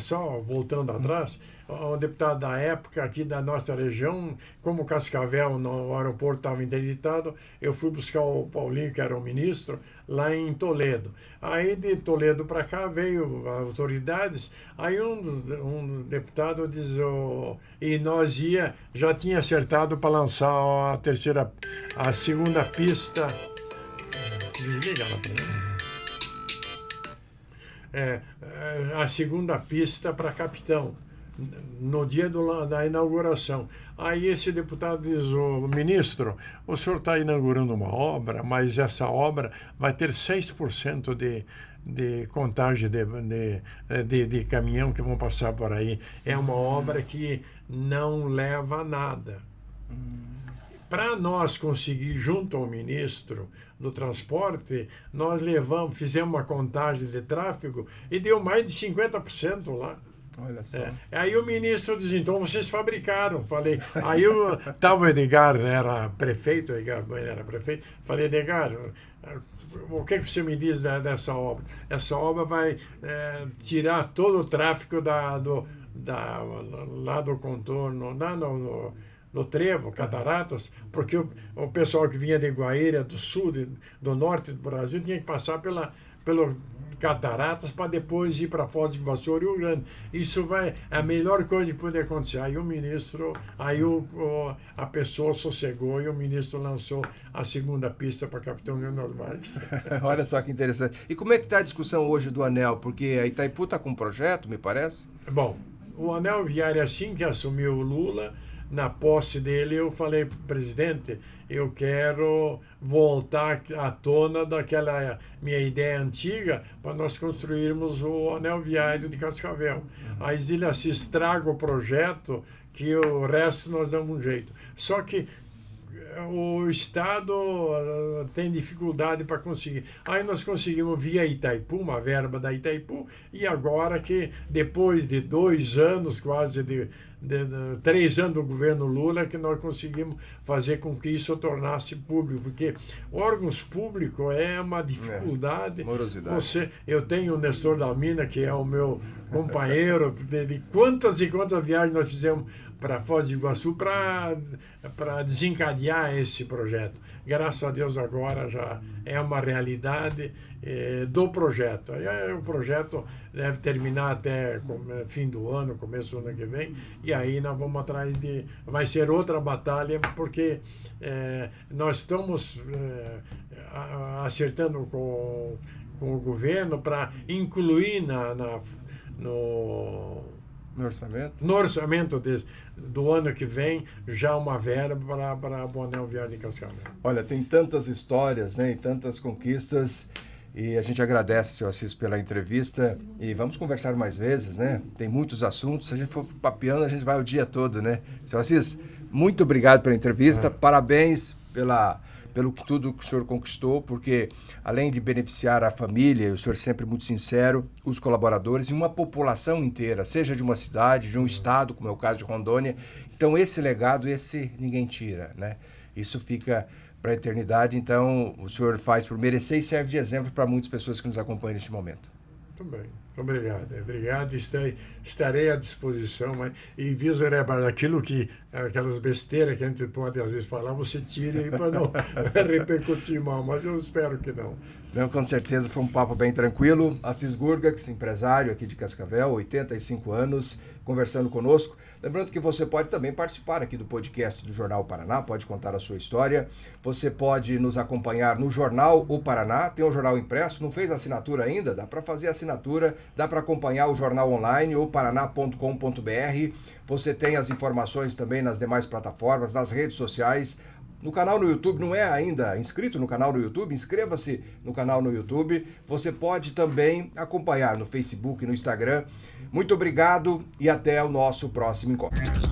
[SPEAKER 2] só voltando atrás, um deputado da época aqui da nossa região, como Cascavel, no aeroporto estava interditado, eu fui buscar o Paulinho, que era o ministro, lá em Toledo. Aí de Toledo para cá veio as autoridades, aí um deputado diz, e nós já tinha acertado para lançar a segunda pista. Desliga lá para mim. A segunda pista para Capitão, no dia da inauguração. Aí esse deputado diz, ministro, o senhor está inaugurando uma obra, mas essa obra vai ter 6% de contagem de caminhão que vão passar por aí. É uma obra que não leva a nada. Para nós conseguir, junto ao ministro do transporte, nós fizemos uma contagem de tráfego e deu mais de 50% lá.
[SPEAKER 1] Olha só.
[SPEAKER 2] Aí o ministro diz, então vocês fabricaram. Falei, aí eu estava o Edgar, era prefeito, falei, Edgar, o que você me diz dessa obra? Essa obra vai tirar todo o tráfego lá do contorno, do Trevo, Cataratas, porque o pessoal que vinha de Guaíra, do sul, do norte do Brasil, tinha que passar pelo Cataratas para depois ir para Foz do Iguaçu, Rio Grande. Isso é a melhor coisa que pode acontecer. Aí o ministro, a pessoa sossegou e o ministro lançou a segunda pista para Capitão Leonardo Marques.
[SPEAKER 1] Olha só que interessante. E como é que está a discussão hoje do anel? Porque a Itaipu está com um projeto, me parece?
[SPEAKER 2] Bom, o anel viário, assim que assumiu o Lula, na posse dele, eu falei para o presidente, eu quero voltar à tona daquela minha ideia antiga para nós construirmos o anel viário de Cascavel. Aí ele assim, estraga o projeto, que o resto nós damos um jeito. Só que o Estado tem dificuldade para conseguir. Aí nós conseguimos via Itaipu, uma verba da Itaipu, e agora que depois de 2 anos, quase de 3 anos do governo Lula, que nós conseguimos fazer com que isso tornasse público, porque órgãos públicos é uma dificuldade.
[SPEAKER 1] Morosidade.
[SPEAKER 2] Eu tenho o Nestor Dalmina, que é o meu companheiro, de quantas e quantas viagens nós fizemos para Foz do Iguaçu para desencadear esse projeto. Graças a Deus agora já é uma realidade do projeto. Aí, o projeto deve terminar até fim do ano, começo do ano que vem, e aí nós vamos atrás de... Vai ser outra batalha, porque nós estamos acertando com o governo para incluir no orçamento do ano que vem já uma verba para o anel viário de Cascavel.
[SPEAKER 1] Olha, tem tantas histórias, né, e tantas conquistas, e a gente agradece, seu Assis, pela entrevista, e vamos conversar mais vezes, né? Tem muitos assuntos, se a gente for papeando, a gente vai o dia todo, né? Seu Assis, muito obrigado pela entrevista, parabéns pelo que tudo que o senhor conquistou, porque além de beneficiar a família, o senhor é sempre muito sincero, os colaboradores e uma população inteira, seja de uma cidade, de um estado, como é o caso de Rondônia. Então esse legado, ninguém tira, né? Isso fica para a eternidade, então o senhor faz por merecer e serve de exemplo para muitas pessoas que nos acompanham neste momento.
[SPEAKER 2] Muito bem. Obrigado, estarei à disposição, e Visoreba, aquelas besteiras que a gente pode às vezes falar, você tira aí para não repercutir mal, mas eu espero que não.
[SPEAKER 1] Não, com certeza foi um papo bem tranquilo. Assis Gurgax, empresário aqui de Cascavel, 85 anos, conversando conosco. Lembrando que você pode também participar aqui do podcast do Jornal Paraná, pode contar a sua história. Você pode nos acompanhar no Jornal O Paraná, tem o jornal impresso, não fez assinatura ainda? Dá para fazer assinatura, dá para acompanhar o jornal online, oparaná.com.br. Você tem as informações também nas demais plataformas, nas redes sociais. No canal no YouTube, não é ainda inscrito no canal no YouTube? Inscreva-se no canal no YouTube. Você pode também acompanhar no Facebook e no Instagram. Muito obrigado e até o nosso próximo encontro.